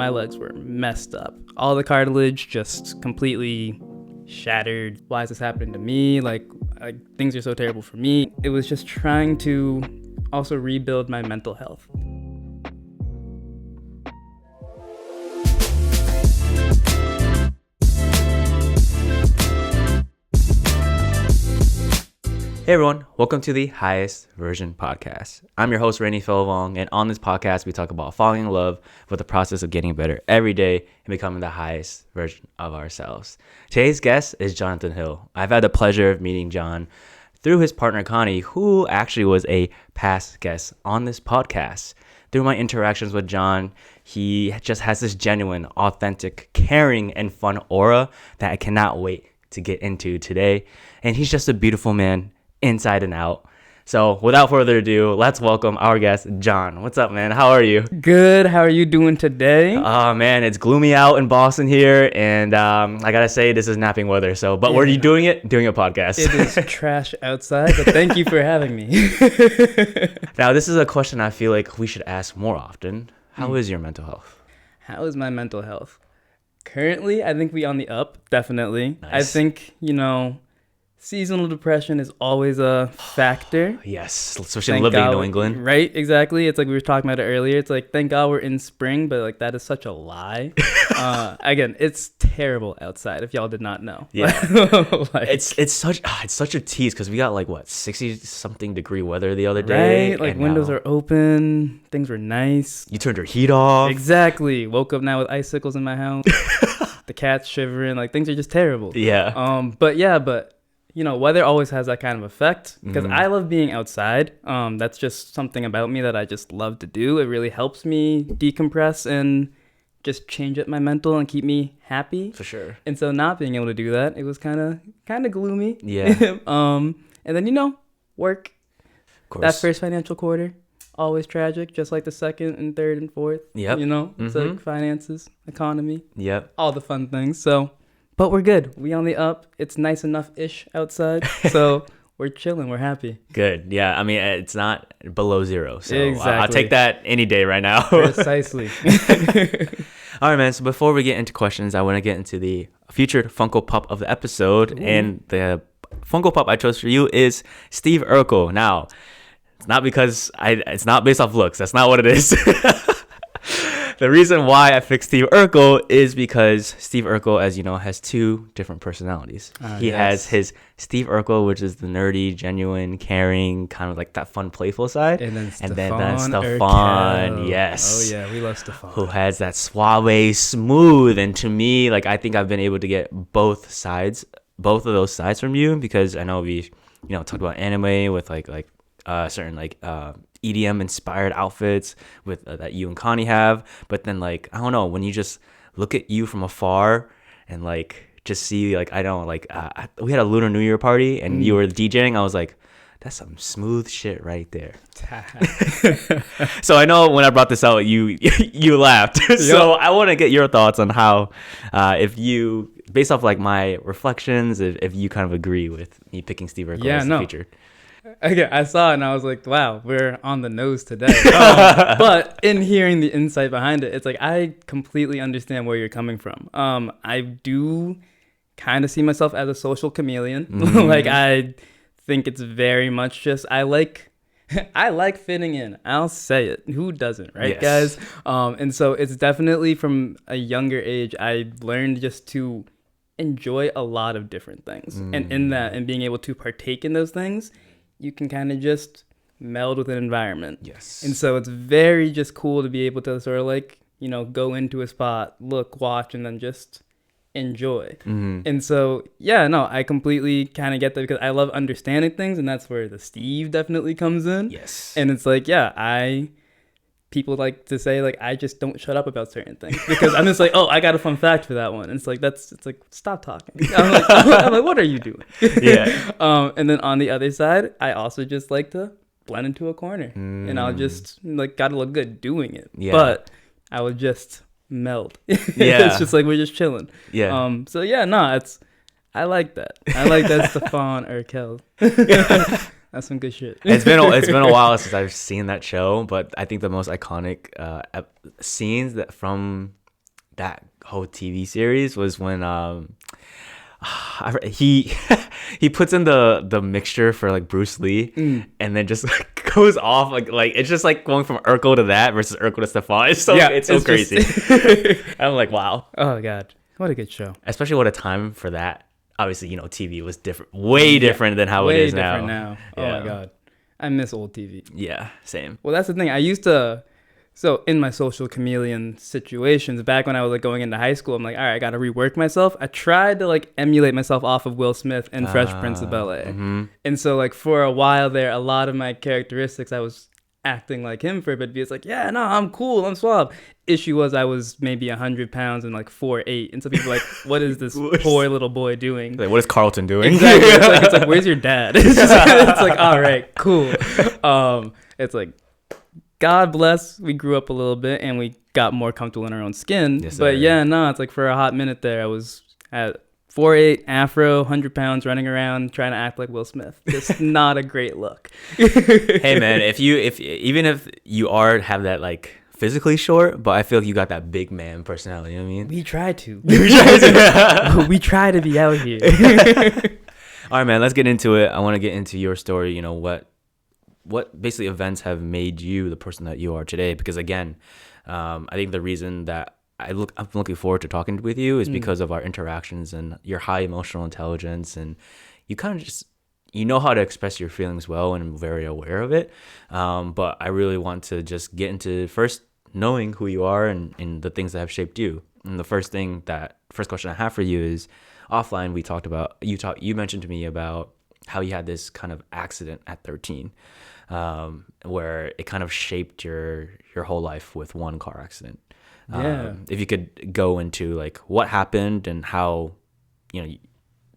my legs were messed up. All the cartilage just completely shattered. Why is this happening to me? Like things are so terrible for me. It was just trying to also rebuild my mental health. Hey everyone, welcome to the Highest Version Podcast. I'm your host, Rainy Philvong, and on this podcast, we talk about falling in love with the process of getting better every day and becoming the highest version of ourselves. Today's guest is Jonathan Hill. I've had the pleasure of meeting John through his partner, Connie, who actually was a past guest on this podcast. Through my interactions with John, he just has this genuine, authentic, caring, and fun aura that I cannot wait to get into today. And he's just a beautiful man, inside and out. So without further ado, let's welcome our guest, John. What's up, man? How are you? Good. How are you doing today? Oh, man, it's gloomy out in Boston here. And I got to say, this is napping weather. So, but where are you doing it? Doing a podcast. It is trash outside, but thank you for having me. Now, this is a question I feel like we should ask more often. How is your mental health? How is my mental health? Currently, I think we on the up, definitely. Nice. I think, seasonal depression is always a factor. Yes, especially living in New England. Right, exactly. It's like we were talking about it earlier. It's like, thank God we're in spring, but like that is such a lie. Again, it's terrible outside if y'all did not know. Yeah. Like, it's such a tease because we got like 60 something degree weather the other day. Right, like windows are open, things were nice. You turned your heat off. Exactly. Woke up now with icicles in my house. The cat's shivering, like things are just terrible. Yeah. But weather always has that kind of effect because I love being outside. That's just something about me that I just love to do. It really helps me decompress and just change up my mental and keep me happy. For sure. And so not being able to do that, it was kind of gloomy. Yeah. And then, work. Of course. That first financial quarter, always tragic, just like the second and third and fourth. Yep. It's like finances, economy. Yep. All the fun things. So, but we're good. We on the up. It's nice enough-ish outside. So we're chilling. We're happy. Good. Yeah. I mean, it's not below zero. So Exactly. I'll take that any day right now. Precisely. All right, man. So before we get into questions, I want to get into the featured Funko Pop of the episode. Ooh. And the Funko Pop I chose for you is Steve Urkel. Now, it's not because it's not based off looks. That's not what it is. The reason why I picked Steve Urkel is because Steve Urkel, as you know, has two different personalities. He has his Steve Urkel, which is the nerdy, genuine, caring, kind of like that fun, playful side. And then Stefan, yes. Oh, yeah, we love Stefan. Who has that suave, smooth. And to me, like, I think I've been able to get both of those sides from you because I know we, talked about anime with certain EDM inspired outfits with that you and Connie have, but then I don't know, when you just look at you from afar and just see we had a Lunar New Year party and you were DJing, I was like, that's some smooth shit right there. So I know when I brought this out, you laughed. So I want to get your thoughts on how, if you, based off my reflections, if you kind of agree with me picking Steve Urkel as the feature. Okay, I saw it and I was like, wow, we're on the nose today. But in hearing the insight behind it, it's like I completely understand where you're coming from. I do kind of see myself as a social chameleon. I think it's very much just I like fitting in. I'll say it. Who doesn't, right, guys? And so it's definitely from a younger age I learned just to enjoy a lot of different things. And in that and being able to partake in those things, you can kind of just meld with an environment. Yes. And so it's very just cool to be able to sort of go into a spot, look, watch, and then just enjoy. And so, I completely kind of get that because I love understanding things, and that's where the Steve definitely comes in. Yes. And it's people like to say I just don't shut up about certain things because I'm just I got a fun fact for that one. And it's stop talking. I'm like, what are you doing? Yeah. And then on the other side, I also just like to blend into a corner and I'll just gotta look good doing it. Yeah. But I would just meld. Yeah. It's just we're just chilling. Yeah. I like that. I like that Stefan Urkel. That's some good shit. It's been a while since I've seen that show, but I think the most iconic scenes from that whole TV series was when he he puts in the mixture for like Bruce Lee and then just like goes off like it's just like going from Urkel to that versus Urkel to Stefan. It's so crazy. I'm like, wow. Oh god, what a good show. Especially what a time for that. Obviously, TV was different, way different than how it is now. Way different now. Oh my god, I miss old TV. Yeah, same. Well, that's the thing. I used to. So in my social chameleon situations, back when I was like going into high school, I'm like, all right, I got to rework myself. I tried to like emulate myself off of Will Smith in Fresh Prince of Bel-Air. Mm-hmm. And so like for a while there, a lot of my characteristics, I was acting like him for a bit. It's like, yeah, no, I'm cool. I'm suave. Issue was I was maybe 100 pounds and like 4'8". And so people were like, what is this poor little boy doing? Like, what is Carlton doing? Exactly. It's like, where's your dad? It's like, all right, cool. It's like, God bless, we grew up a little bit and we got more comfortable in our own skin. Yes, but yeah, no, it's like for a hot minute there, I was at 4'8", afro, 100 pounds, running around trying to act like Will Smith. Just not a great look. Hey man, if even if you have that like physically short, but I feel like you got that big man personality. You know what I mean? We try to. We try to be out here. All right, man. Let's get into it. I want to get into your story. What basically events have made you the person that you are today? Because again, I think the reason that I'm looking forward to talking with you is because of our interactions and your high emotional intelligence, and you kind of just how to express your feelings well, and I'm very aware of it. But I really want to just get into first knowing who you are and the things that have shaped you. And the first question I have for you is, offline we talked about you mentioned to me about how you had this kind of accident at 13. Where it kind of shaped your whole life with one car accident. If you could go into like what happened and how,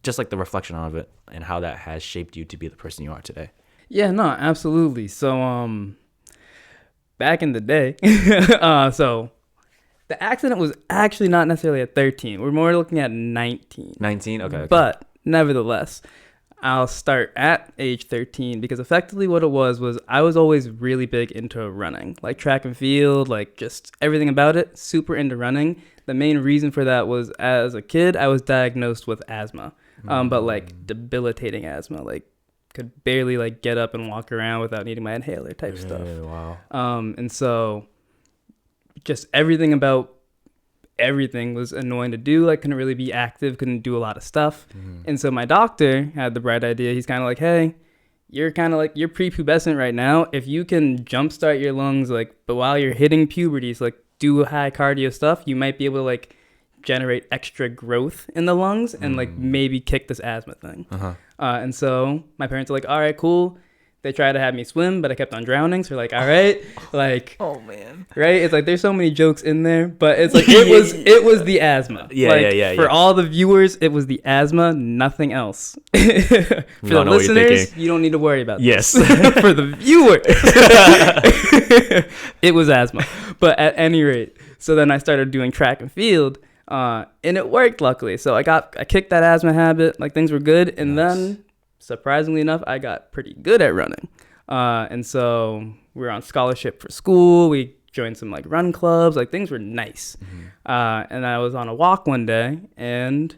just like the reflection of it and how that has shaped you to be the person you are today. Yeah, no, absolutely. So, back in the day, so the accident was actually not necessarily at 13. We're more looking at 19. 19? Okay. But nevertheless, I'll start at age 13 because effectively what it was I was always really big into running, like track and field, like just everything about it, super into running. The main reason for that was as a kid, I was diagnosed with asthma, but like debilitating asthma, like could barely like get up and walk around without needing my inhaler type stuff. Wow. And so just everything was annoying to do, like couldn't really be active, couldn't do a lot of stuff. And so my doctor had the bright idea. He's kind of like, hey, you're prepubescent right now. If you can jumpstart your lungs, but while you're hitting puberty, so like do high cardio stuff, you might be able to like generate extra growth in the lungs and like maybe kick this asthma thing. And so my parents are like, all right, cool. They tried to have me swim, but I kept on drowning. So they're like, all right, like, oh man, right? It's like there's so many jokes in there, but it's like it was the asthma. Yeah. For all the viewers, it was the asthma, nothing else. For the listeners, you don't need to worry about this. Yes. For the viewers, it was asthma. But at any rate, so then I started doing track and field, and it worked luckily. So I kicked that asthma habit, like things were good, and then surprisingly enough, I got pretty good at running. And so we were on scholarship for school. We joined some like run clubs, like things were nice. And I was on a walk one day, and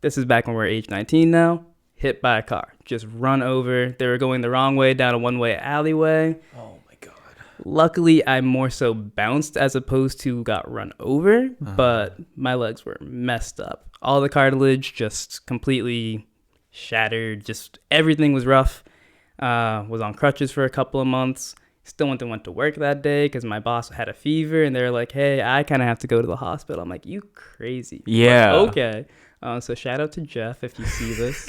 this is back when we're age 19 now, hit by a car, just run over. They were going the wrong way down a one-way alleyway. Oh my God. Luckily, I more so bounced as opposed to got run over, but my legs were messed up. All the cartilage just completely shattered, just everything was rough. Was on crutches for a couple of months. Still went to work that day because my boss had a fever, and they were like, hey, I kind of have to go to the hospital. I'm like, you crazy. Yeah. But, okay. So shout out to Jeff if you see this.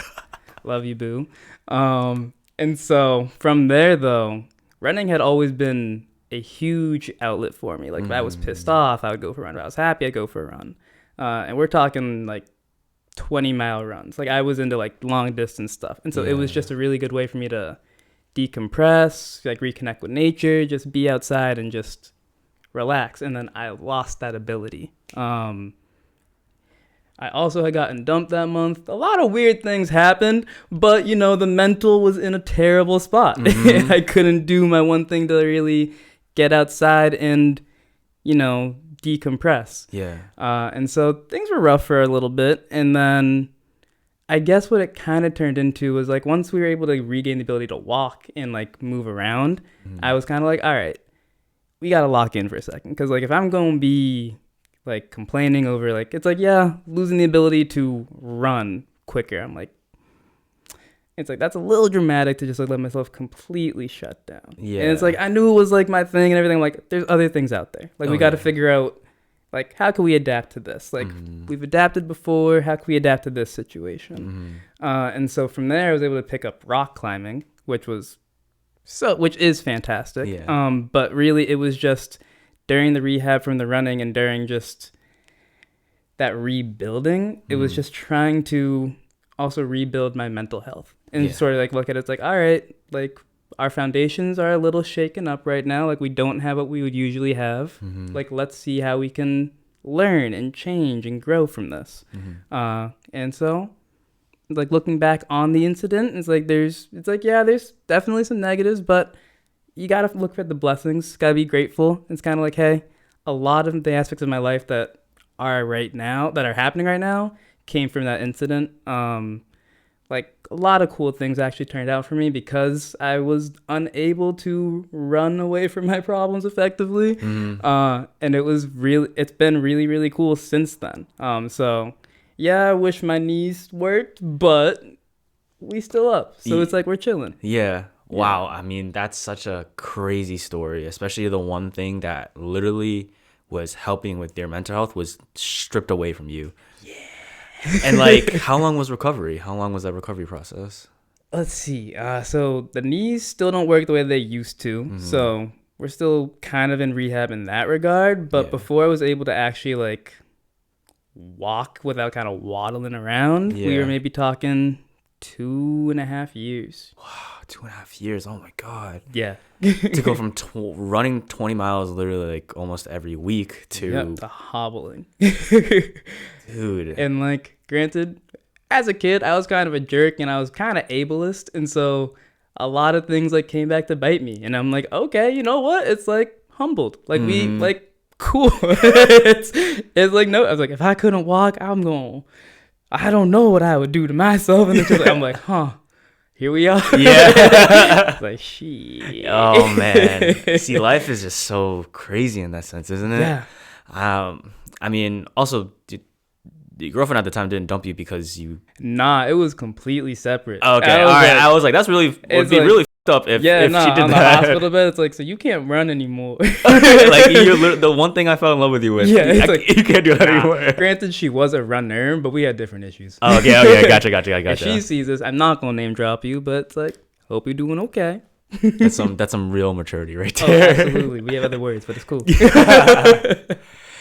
Love you, boo. And so from there, though, running had always been a huge outlet for me. Like if I was pissed off, I would go for a run. If I was happy, I'd go for a run. And we're talking like 20-mile runs. Like I was into like long distance stuff, and so it was just a really good way for me to decompress, like reconnect with nature, just be outside and just relax. And then I lost that ability. I also had gotten dumped that month. A lot of weird things happened, but the mental was in a terrible spot. I couldn't do my one thing to really get outside and decompress. Yeah. And so things were rough for a little bit. And then I guess what it kind of turned into was like once we were able to regain the ability to walk and like move around, I was kind of like, all right, we got to lock in for a second. Because like if I'm going to be like complaining over like, it's like, yeah, losing the ability to run quicker. I'm like, it's like, that's a little dramatic to just like let myself completely shut down. Yeah. And it's like, I knew it was like my thing and everything. I'm like, there's other things out there. Like we got to figure out like, how can we adapt to this? Like we've adapted before. How can we adapt to this situation? And so from there, I was able to pick up rock climbing, which is fantastic. Yeah. But really it was just during the rehab from the running and during just that rebuilding, it was just trying to also rebuild my mental health and sort of like look at it, it's like, all right, like our foundations are a little shaken up right now. Like we don't have what we would usually have. Like, let's see how we can learn and change and grow from this. And so like looking back on the incident, there's definitely some negatives, but you got to look for the blessings, got to be grateful. It's kind of like, hey, a lot of the aspects of my life that are happening right now came from that incident. Like a lot of cool things actually turned out for me because I was unable to run away from my problems effectively. And it's been really, really cool since then. So yeah, I wish my knees worked, but we still up. So it's like we're chilling. Yeah. Wow. I mean, that's such a crazy story, especially the one thing that literally was helping with your mental health was stripped away from you. Yeah. And like, how long was recovery? How long was that recovery process? Let's see. So the knees still don't work the way they used to. So we're still kind of in rehab in that regard. But before I was able to actually like walk without kind of waddling around, we were maybe talking 2.5 years. Wow, 2.5 years. Oh my God. Yeah. To go from running 20 miles literally like almost every week to hobbling. Dude. And like, granted, as a kid, I was kind of a jerk and I was kind of ableist. And so a lot of things like came back to bite me. And I'm like, okay, you know what? It's like humbled. Like we like, cool. it's like, no, I was like, if I couldn't walk, I don't know what I would do to myself. And it's just like, I'm like, here we are. Yeah. It's like, shit. Oh man. See, life is just so crazy in that sense, isn't it? Yeah. I mean, also, your girlfriend at the time didn't dump you because you... Nah, it was completely separate. Okay, all right. I was like, that's really... Would be like, really f***ed up if she did on that. The hospital bed, it's like, so you can't run anymore. Like, you're the one thing I fell in love with you with. Yeah, it's like, you can't do that anymore. Granted, she was a runner, but we had different issues. Oh, okay, gotcha. If she sees this, I'm not going to name drop you, but it's like, hope you're doing okay. That's some real maturity right there. Oh, absolutely. We have other words, but it's cool.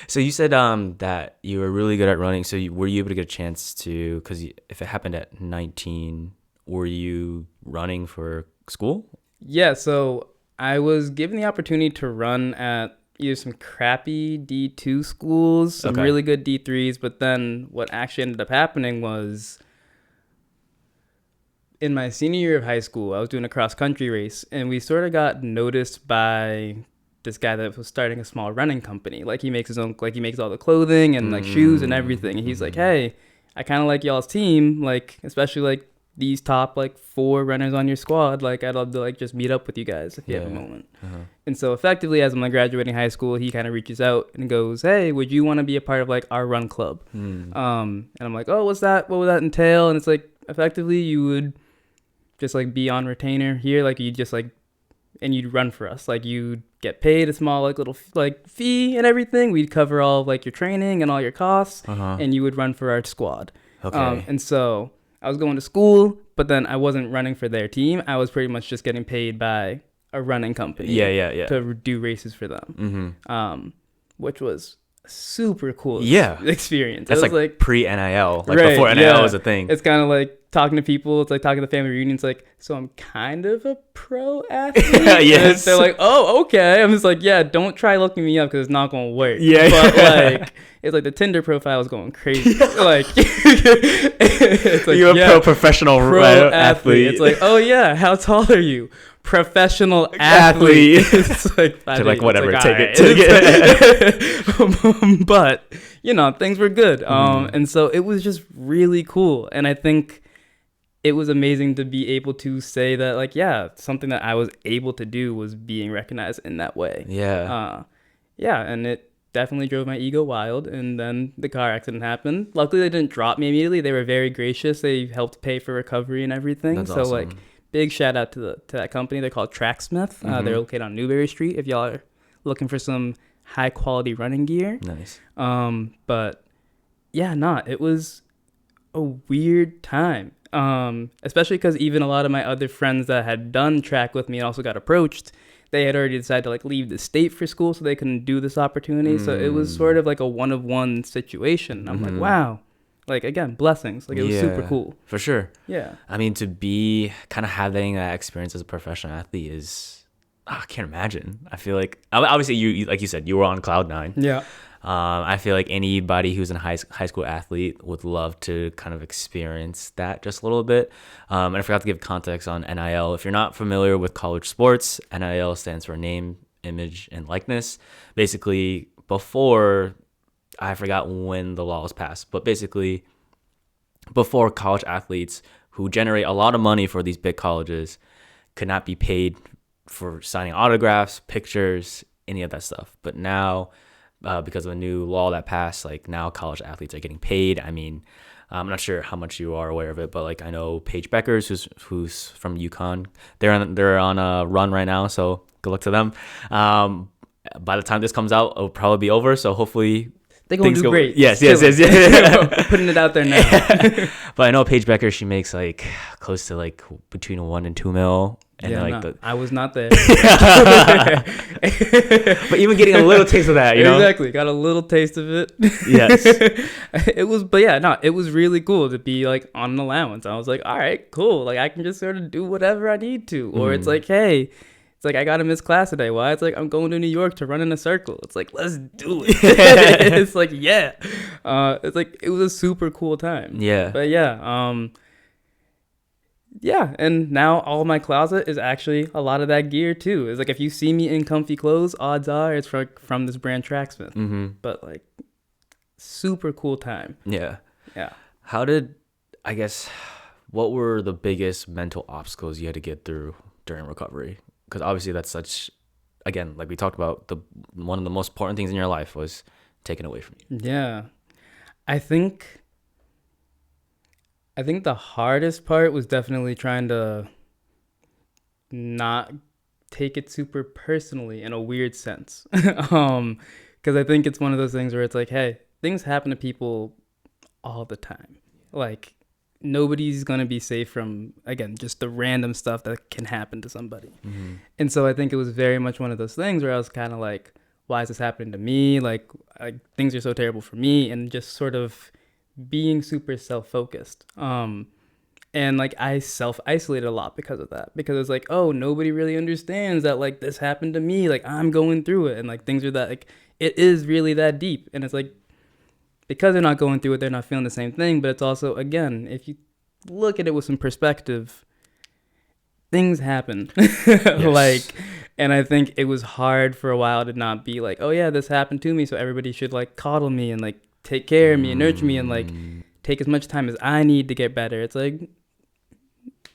So you said that you were really good at running. So were you able to get a chance to, because if it happened at 19, were you running for school? Yeah, so I was given the opportunity to run at either some crappy D2 schools, some really good D3s, but then what actually ended up happening was in my senior year of high school, I was doing a cross-country race, and we sort of got noticed by this guy that was starting a small running company. Like he makes all the clothing and like shoes and everything. And he's like, hey, I kind of like y'all's team, like especially like these top like 4 runners on your squad. Like I'd love to like just meet up with you guys if you have a moment. And so effectively, as I'm like graduating high school, he kind of reaches out and goes, hey, would you want to be a part of like our run club? And I'm like, oh, what's that? What would that entail? And it's like effectively you would just like be on retainer here, like you just like, and you'd run for us. Like you'd get paid a small like little like fee and everything. We'd cover all of, like your training and all your costs, and you would run for our squad. Okay. And so I was going to school, but then I wasn't running for their team. I was pretty much just getting paid by a running company. Yeah. To do races for them. Which was a super cool experience. That's like pre-NIL, like before NIL was a thing. It's kind of like talking to people. It's like talking to family reunions. Like, so I'm kind of a pro athlete. Yes. They're like, oh, okay. I'm just like, yeah, don't try looking me up because it's not going to work. Yeah. But like, it's like the Tinder profile is going crazy. Like, it's like, you're a professional athlete. It's like, oh yeah, how tall are you? professional athlete. It's like, to like whatever, it's take like, it. But things were good. And so it was just really cool. And I think it was amazing to be able to say that, like, yeah, something that I was able to do was being recognized in that way. Yeah. And it definitely drove my ego wild. And then the car accident happened. Luckily, they didn't drop me immediately. They were very gracious. They helped pay for recovery and everything. That's so awesome. like, big shout out to that company. They're called Tracksmith. They're located on Newberry Street. If y'all are looking for some high quality running gear. Nice. But yeah, it was a weird time. Especially because even a lot of my other friends that had done track with me and also got approached, they had already decided to like leave the state for school so they couldn't do this opportunity. So it was sort of like a one-of-one situation. I'm like, wow. Like, again, blessings. Like, it was super cool. For sure. Yeah. I mean, to be kind of having that experience as a professional athlete is, I can't imagine. I feel like, obviously, you like you said, you were on cloud nine. Yeah. I feel like anybody who's a high school athlete would love to kind of experience that just a little bit. And I forgot to give context on NIL. If you're not familiar with college sports, NIL stands for name, image, and likeness. Basically, before, I forgot when the law was passed, but basically, before, college athletes who generate a lot of money for these big colleges could not be paid for signing autographs, pictures, any of that stuff. But now, because of a new law that passed, like now college athletes are getting paid. I mean, I'm not sure how much you are aware of it, but like I know Paige Beckers, who's from UConn, they're on a run right now, so good luck to them. By the time this comes out, it'll probably be over. So hopefully they're going to do great. Yes. Putting it out there now. But I know Paige Becker, she makes like close to like between $1 and $2 million. And I was not there. But even getting a little taste of that, you know? Exactly. Got a little taste of it. Yes. It was really cool to be like on an allowance. I was like, all right, cool. Like I can just sort of do whatever I need to. Or it's like, hey, it's like I got to miss class today. Why? It's like I'm going to New York to run in a circle. It's like, let's do it. It's like, yeah. It's like it was a super cool time. Yeah. But yeah, and now all my closet is actually a lot of that gear too. It's like if you see me in comfy clothes, odds are it's from this brand Tracksmith. But like, super cool time. Yeah. Yeah. What were the biggest mental obstacles you had to get through during recovery? Because obviously that's such, again, like we talked about, one of the most important things in your life was taken away from you. Yeah. I think the hardest part was definitely trying to not take it super personally in a weird sense. Because I think it's one of those things where it's like, hey, things happen to people all the time. Like, nobody's going to be safe from, again, just the random stuff that can happen to somebody. And so I think it was very much one of those things where I was kind of like, why is this happening to me? Like, things are so terrible for me. And just sort of being super self-focused. And like I self-isolated a lot because of that, because it's like, oh, nobody really understands that like this happened to me, like I'm going through it, and like things are that like it is really that deep. And it's like, because they're not going through it, they're not feeling the same thing. But it's also, again, if you look at it with some perspective, things happen. Like, and I think it was hard for a while to not be like, oh yeah, this happened to me, so everybody should like coddle me and like take care of me and nurture me and like take as much time as I need to get better. It's like,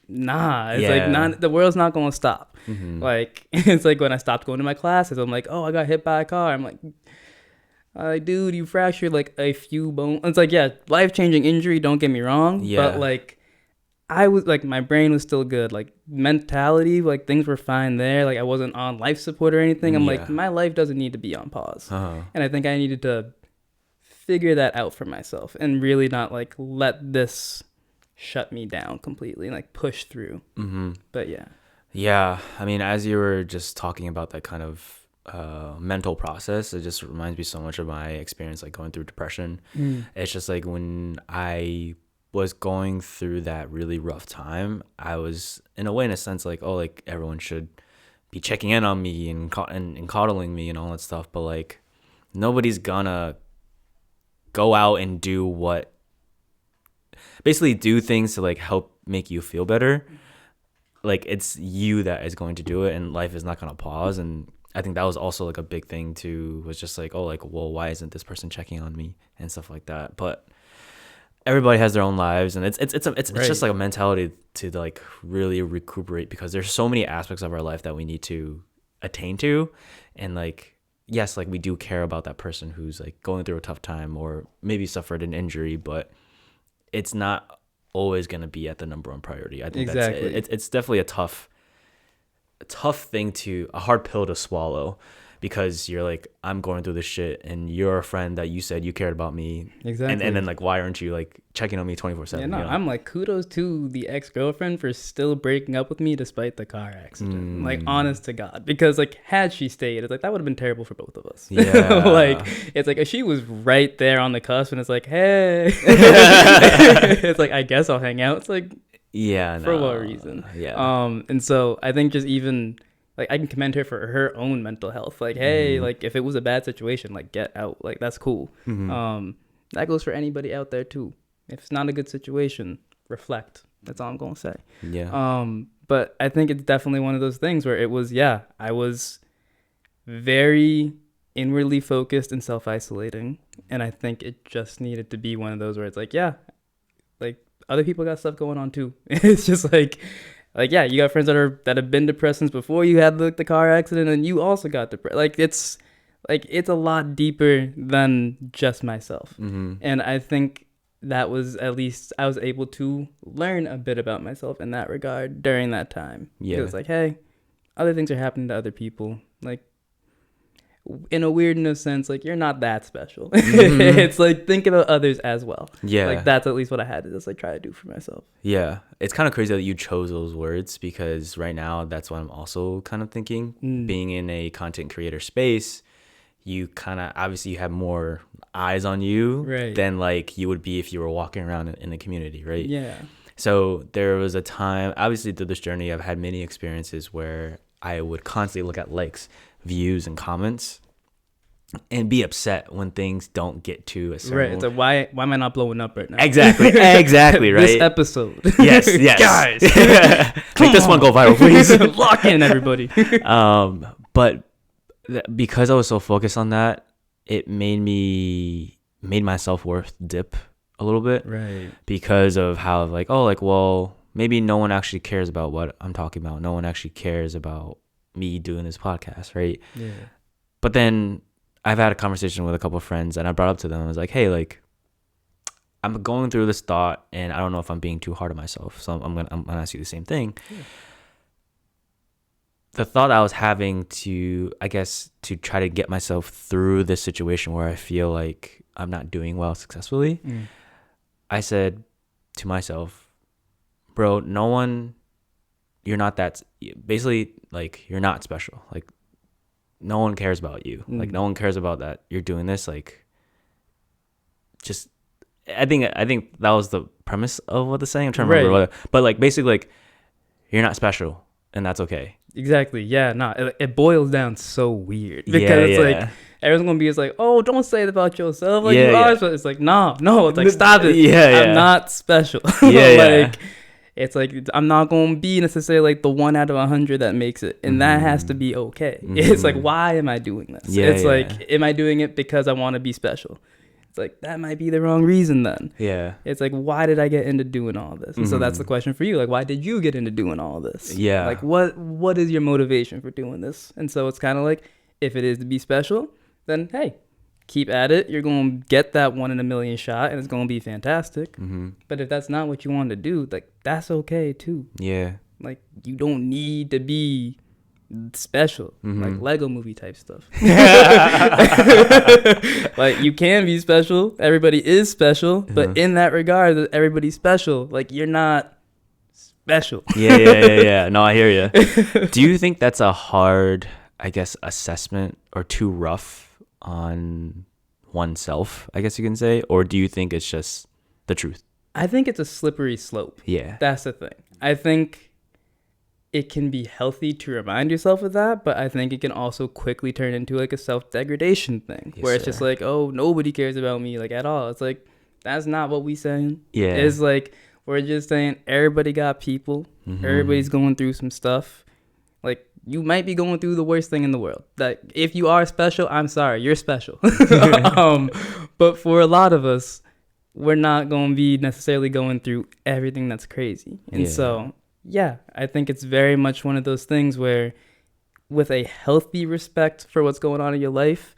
nah, it's like not, the world's not going to stop. Like, it's like when I stopped going to my classes, I'm like, oh, I got hit by a car. I'm like, dude, you fractured like a few bones. It's like, yeah, life-changing injury, don't get me wrong. But like, I was like, my brain was still good. Like mentality, like things were fine there. Like I wasn't on life support or anything. I'm like, my life doesn't need to be on pause. And I think I needed to figure that out for myself and really not like let this shut me down completely and like push through. But yeah, I mean, as you were just talking about that kind of mental process, it just reminds me so much of my experience like going through depression. It's just like when I was going through that really rough time, I was in a sense like, oh, like everyone should be checking in on me and coddling me and all that stuff, but like nobody's gonna go out and basically do things to like help make you feel better. like it's you that is going to do it, and life is not going to pause. And I think that was also like a big thing too, was just like, oh, like, well, why isn't this person checking on me and stuff like that? But everybody has their own lives, and it's just like a mentality to like really recuperate, because there's so many aspects of our life that we need to attain to. And like, yes, like we do care about that person who's like going through a tough time or maybe suffered an injury, but it's not always going to be at the number one priority. I think Exactly. it's definitely a hard pill to swallow, because you're like, I'm going through this shit, and you're a friend that you said you cared about me. Exactly. And then like, why aren't you like checking on me 24/7? Yeah, no, I'm like, kudos to the ex-girlfriend for still breaking up with me despite the car accident. Like, honest to God. Because like, had she stayed, it's like, that would have been terrible for both of us. Yeah. Like, it's like, if she was right there on the cusp and it's like, hey, it's like, I guess I'll hang out. It's like, yeah, for what reason? Yeah. And so I think just even like, I can commend her for her own mental health. Like, hey, like if it was a bad situation, like get out. Like, that's cool. That goes for anybody out there too. If it's not a good situation, reflect. That's all I'm gonna say. Yeah. But I think it's definitely one of those things where it was, I was very inwardly focused and self-isolating, and I think it just needed to be one of those where it's like, like other people got stuff going on too. It's just like you got friends that have been depressed since before you had the car accident, and you also got depressed. Like, it's a lot deeper than just myself. And I think that was, at least I was able to learn a bit about myself in that regard during that time. Yeah. It's like, hey, other things are happening to other people. Like, in a weird enough sense, like, you're not that special. It's like, think about others as well. Yeah. Like, that's at least what I had to just like try to do for myself. Yeah. It's kind of crazy that you chose those words, because right now that's what I'm also kind of thinking. Being in a content creator space, you kind of, obviously you have more eyes on you than like you would be if you were walking around in the community, right? Yeah. So there was a time, obviously through this journey, I've had many experiences where I would constantly look at likes, views, and comments, and be upset when things don't get to a certain... Right. It's like, why am I not blowing up right now? Exactly, right? This episode. Yes. Guys. Make this one go viral, please. Lock in, everybody. But because I was so focused on that, it made my self-worth dip a little bit. Right. Because of how, like, oh, like, well, maybe no one actually cares about what I'm talking about. No one actually cares about me doing this podcast, right? Yeah. But then I've had a conversation with a couple of friends, and I brought up to them, I was like, hey, like, I'm going through this thought, and I don't know if I'm being too hard on myself. So I'm gonna ask you the same thing. Yeah. The thought I was having to try to get myself through this situation where I feel like I'm not doing well successfully, I said to myself, bro, you're not that, basically, like, you're not special. Like, no one cares about you. Like, no one cares about that you're doing this. Like, just, I think that was the premise of what the saying. I'm trying to remember but like, basically, like, you're not special, and that's okay. Exactly. Yeah. No, it boils down so weird, because it's like, everyone's gonna be just like, oh, don't say it about yourself. Like, you are special. It's like, no, it's like, stop it. I'm not special. Like, it's like, I'm not gonna be necessarily like the 1 out of 100 that makes it, and that has to be okay. It's like, why am I doing this? It's like, am I doing it because I want to be special? It's like, that might be the wrong reason then. Yeah. It's like, why did I get into doing all this? And so that's the question for you. Like, why did you get into doing all this? Yeah. Like, what is your motivation for doing this? And so it's kind of like, if it is to be special, then hey, keep at it. You're going to get that 1 in a million shot, and it's going to be fantastic. But if that's not what you want to do, like, that's okay too. Yeah. Like, you don't need to be special, like Lego movie type stuff. Like, you can be special. Everybody is special, but in that regard, that everybody's special. Like, you're not special. Yeah. No, I hear you. Do you think that's a hard, I guess, assessment, or too rough on oneself, I guess you can say? Or do you think it's just the truth? I think it's a slippery slope. Yeah. That's the thing. I think it can be healthy to remind yourself of that, but I think it can also quickly turn into like a self-degradation thing, where it's just like, oh, nobody cares about me, like, at all. It's like, that's not what we saying. Yeah. It's like, we're just saying everybody got people. Everybody's going through some stuff. Like, you might be going through the worst thing in the world. That if you are special, I'm sorry, you're special. But for a lot of us, we're not going to be necessarily going through everything that's crazy. And so, yeah, I think it's very much one of those things where with a healthy respect for what's going on in your life,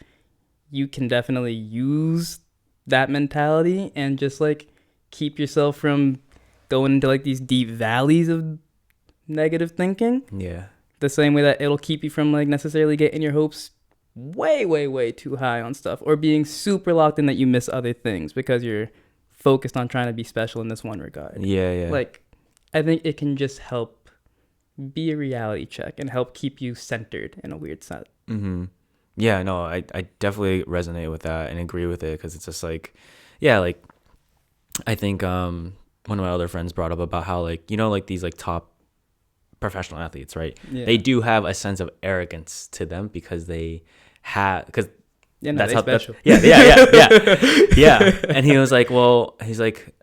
you can definitely use that mentality and just like keep yourself from going into like these deep valleys of negative thinking. Yeah. The same way that it'll keep you from like necessarily getting your hopes way, way, way too high on stuff or being super locked in that you miss other things because you're focused on trying to be special in this one regard. Yeah. Like, I think it can just help be a reality check and help keep you centered in a weird sense. Yeah, no, I definitely resonate with that and agree with it because it's just like, yeah, like I think one of my other friends brought up about how like, you know, like these like top professional athletes, right? Yeah. They do have a sense of arrogance to them because they have, because that's how special. Yeah. And he was like, well, he's like,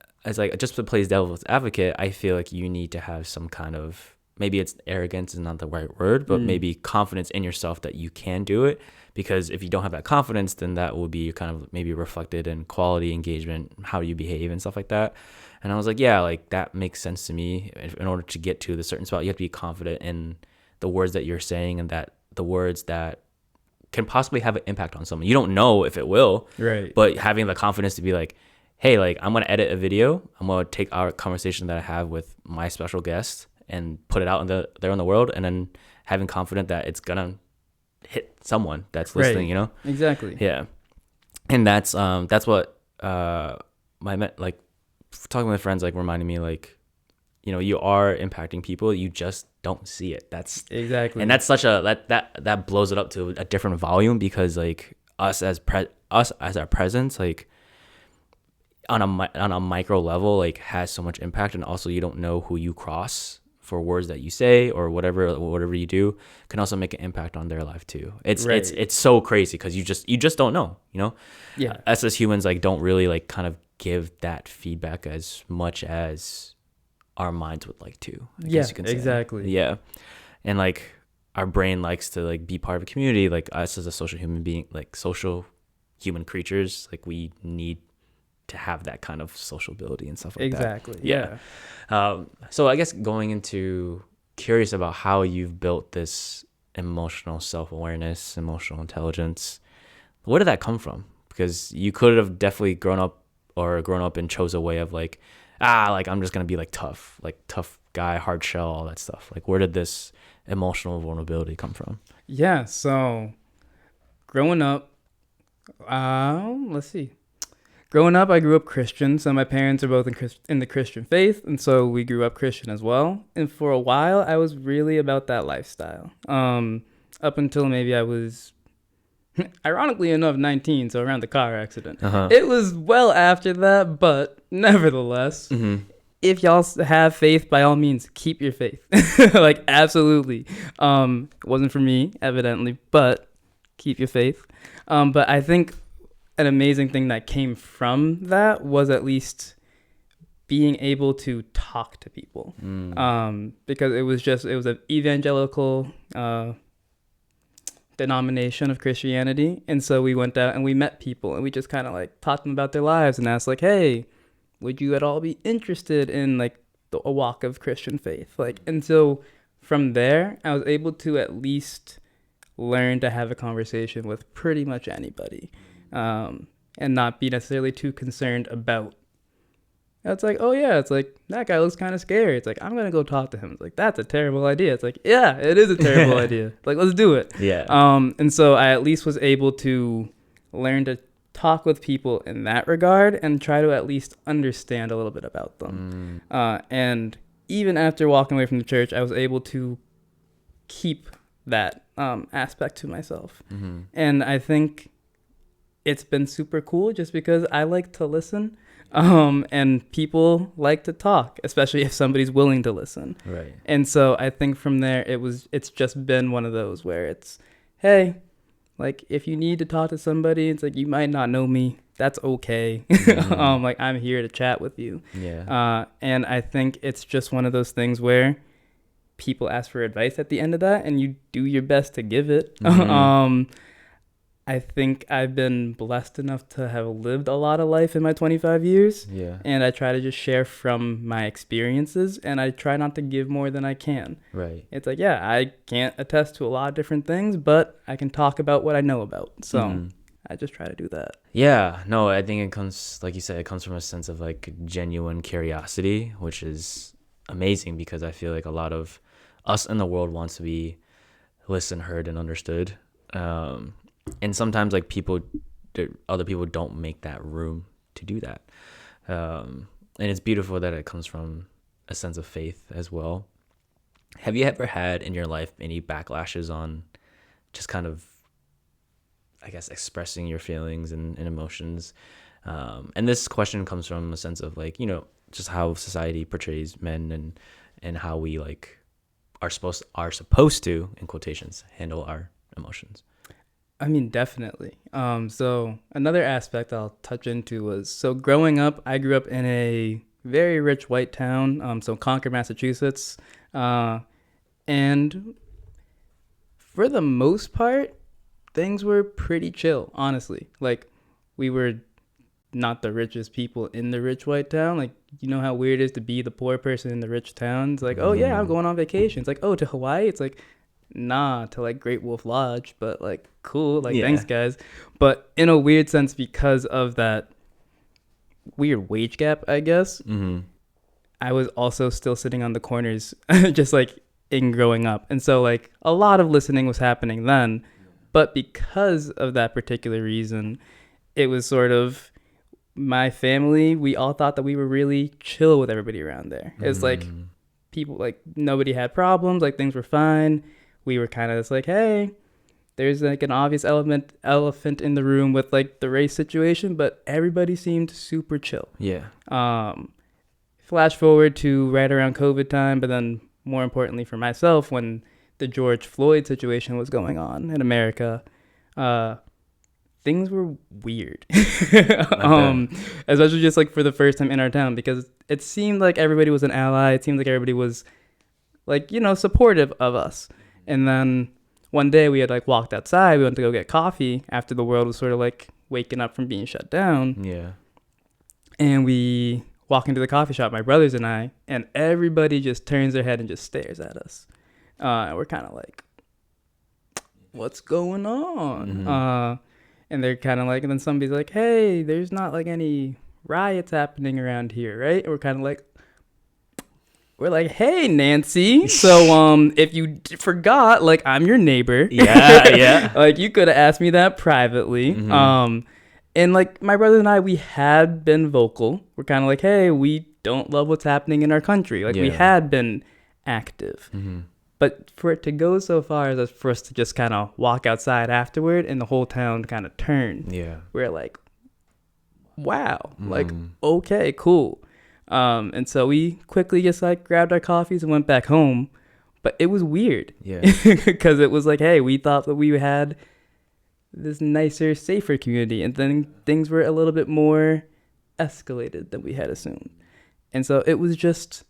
just to play devil's advocate, I feel like you need to have some kind of, maybe it's arrogance is not the right word, but maybe confidence in yourself that you can do it. Because if you don't have that confidence, then that will be kind of maybe reflected in quality engagement, how you behave and stuff like that. And I was like, yeah, like that makes sense to me. In order to get to the certain spot, you have to be confident in the words that you're saying and that the words that can possibly have an impact on someone. You don't know if it will, right? But having the confidence to be like, hey, like I'm going to edit a video. I'm going to take our conversation that I have with my special guest and put it out there in the world. And then having confidence that it's going to hit someone that's listening, right. You know? Exactly. Yeah. And that's what like talking with friends like reminded me like, you know, you are impacting people, you just don't see it. That's exactly. And that's such a that blows it up to a different volume because like us as our presence like on a micro level like has so much impact, and also you don't know who you cross for words that you say or whatever you do can also make an impact on their life too. It's so crazy because you just don't know, you know. Yeah. Us as humans like don't really like kind of give that feedback as much as our minds would like to. I guess you can say. Exactly. Yeah. And like our brain likes to like be part of a community. Like us as a social human being, like social human creatures, like we need to have that kind of sociability and stuff like exactly. that. Yeah. So I guess going into curious about how you've built this emotional self-awareness, emotional intelligence. Where did that come from? Because you could have definitely grown up and chose a way of like, like I'm just going to be like tough guy, hard shell, all that stuff. Like where did this emotional vulnerability come from? Yeah. So growing up, let's see. Growing up, I grew up Christian, so my parents are both in the Christian faith, and so we grew up Christian as well. And for a while, I was really about that lifestyle. Up until maybe I was, ironically enough, 19, so around the car accident. It was well after that, but nevertheless, if y'all have faith, by all means, keep your faith. Like, absolutely. It wasn't for me, evidently, but keep your faith. But I think an amazing thing that came from that was at least being able to talk to people. Because it was an evangelical denomination of Christianity. And so we went out and we met people and we just kind of like taught them about their lives and asked like, hey, would you at all be interested in like a walk of Christian faith? Like, and so from there, I was able to at least learn to have a conversation with pretty much anybody. And not be necessarily too concerned about. It's like, oh yeah, it's like that guy looks kind of scary. It's like I'm gonna go talk to him. It's like that's a terrible idea. It's like yeah, it is a terrible idea. Like let's do it. Yeah. And so I at least was able to learn to talk with people in that regard and try to at least understand a little bit about them. And even after walking away from the church, I was able to keep that aspect to myself. And I think it's been super cool just because I like to listen, and people like to talk, especially if somebody's willing to listen. Right. And so I think from there, it's just been one of those where it's, hey, like if you need to talk to somebody, it's like you might not know me. That's okay. Like I'm here to chat with you. Yeah. And I think it's just one of those things where people ask for advice at the end of that, and you do your best to give it. I think I've been blessed enough to have lived a lot of life in my 25 years. Yeah. And I try to just share from my experiences, and I try not to give more than I can. Right. It's like, yeah, I can't attest to a lot of different things, but I can talk about what I know about. So I just try to do that. Yeah. No, I think it comes, like you said, it comes from a sense of like genuine curiosity, which is amazing because I feel like a lot of us in the world wants to be listened, heard, and understood. And sometimes like other people don't make that room to do that. And it's beautiful that it comes from a sense of faith as well. Have you ever had in your life any backlashes on just kind of, I guess, expressing your feelings and emotions? And this question comes from a sense of like, just how society portrays men and how we like are supposed to, in quotations, handle our emotions. I mean, definitely. So another aspect I'll touch into was, so growing up, I grew up in a very rich white town, so Concord, Massachusetts. And for the most part, things were pretty chill, honestly. Like, we were not the richest people in the rich white town. Like, you know how weird it is to be the poor person in the rich town? It's like, oh yeah, I'm going on vacation. It's like, oh, to Hawaii? It's like, nah, to like Great Wolf Lodge, but like cool, like thanks guys. But in a weird sense, because of that weird wage gap, I guess, I was also still sitting on the corners just like in growing up. And so like a lot of listening was happening then, but because of that particular reason, it was sort of my family, we all thought that we were really chill with everybody around there. It's like people, like nobody had problems, like things were fine. We were kind of just like, hey, there's like an obvious elephant in the room with like the race situation, but everybody seemed super chill. Yeah. Flash forward to right around COVID time, but then more importantly for myself, when the George Floyd situation was going on in America, things were weird. Especially just like for the first time in our town, because it seemed like everybody was an ally. It seemed like everybody was like, supportive of us. And then one day we had like walked outside. We went to go get coffee after the world was sort of like waking up from being shut down. Yeah. And we walk into the coffee shop, my brothers and I, and everybody just turns their head and just stares at us. And we're kind of like, what's going on? And they're kind of like, and then somebody's like, hey, there's not like any riots happening around here, right? And we're kind of like, hey, Nancy. So, if you forgot, like, I'm your neighbor. Yeah. Like, you could have asked me that privately. And like my brother and I, we had been vocal. We're kind of like, hey, we don't love what's happening in our country. Like, we had been active. But for it to go so far as for us to just kind of walk outside afterward and the whole town kind of turn. Yeah. We're like, wow, like, okay, cool. And so we quickly just like grabbed our coffees and went back home. But it was weird. Yeah. Because it was like, hey, we thought that we had this nicer, safer community. And then things were a little bit more escalated than we had assumed. And so it was just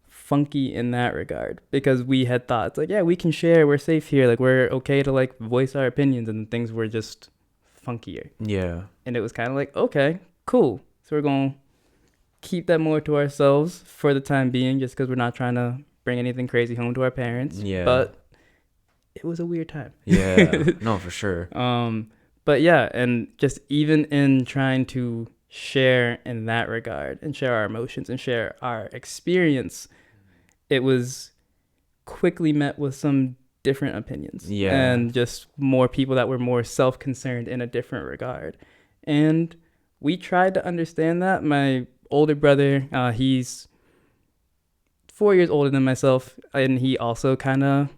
funky in that regard, because we had thought, it's like, yeah, we can share, we're safe here, like we're okay to like voice our opinions, and things were just funkier. Yeah. And it was kind of like, okay, cool. So we're going to keep that more to ourselves for the time being, just because we're not trying to bring anything crazy home to our parents. Yeah. But it was a weird time. Yeah. No, for sure. But yeah, and just even in trying to share in that regard and share our emotions and share our experience, it was quickly met with some different opinions. Yeah. And just more people that were more self-concerned in a different regard. And we tried to understand that. My older brother, he's 4 years older than myself, and he also kind of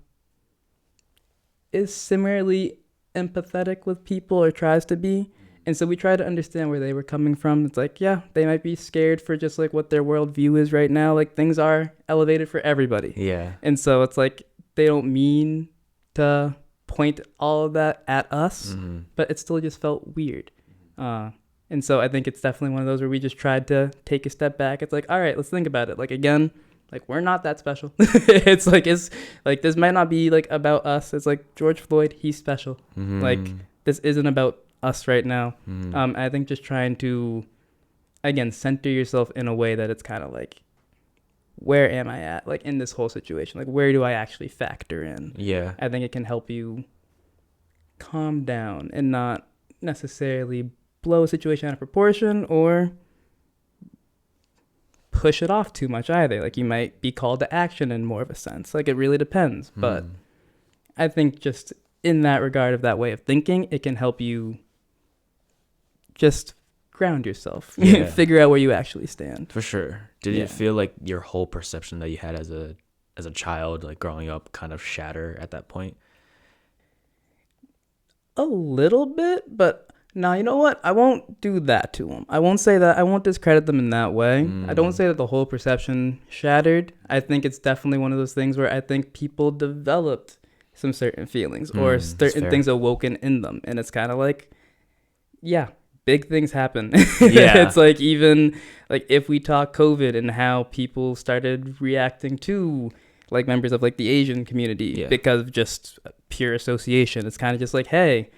is similarly empathetic with people, or tries to be. And so we try to understand where they were coming from. It's like, yeah, they might be scared for just like what their worldview is right now. Like, things are elevated for everybody. Yeah. And so it's like, they don't mean to point all of that at us, but it still just felt weird. And so I think it's definitely one of those where we just tried to take a step back. It's like, all right, let's think about it. Like, again, like, we're not that special. it's like this might not be like about us. It's like George Floyd, he's special. Like, this isn't about us right now. I think just trying to, again, center yourself in a way that it's kind of like, where am I at, like, in this whole situation? Like, where do I actually factor in? Yeah. I think it can help you calm down and not necessarily blow a situation out of proportion or push it off too much either. Like, you might be called to action in more of a sense. Like, it really depends. But I think just in that regard of that way of thinking, it can help you just ground yourself, figure out where you actually stand. For sure. Did you feel like your whole perception that you had as a child, like growing up, kind of shatter at that point? A little bit, but now, you know what? I won't do that to them. I won't say that. I won't discredit them in that way. I don't say that the whole perception shattered. I think it's definitely one of those things where I think people developed some certain feelings or certain things awoken in them. And it's kind of like, yeah, big things happen. Yeah. It's like, even like if we talk COVID and how people started reacting to like members of like the Asian community because of just pure association. It's kind of just like, hey,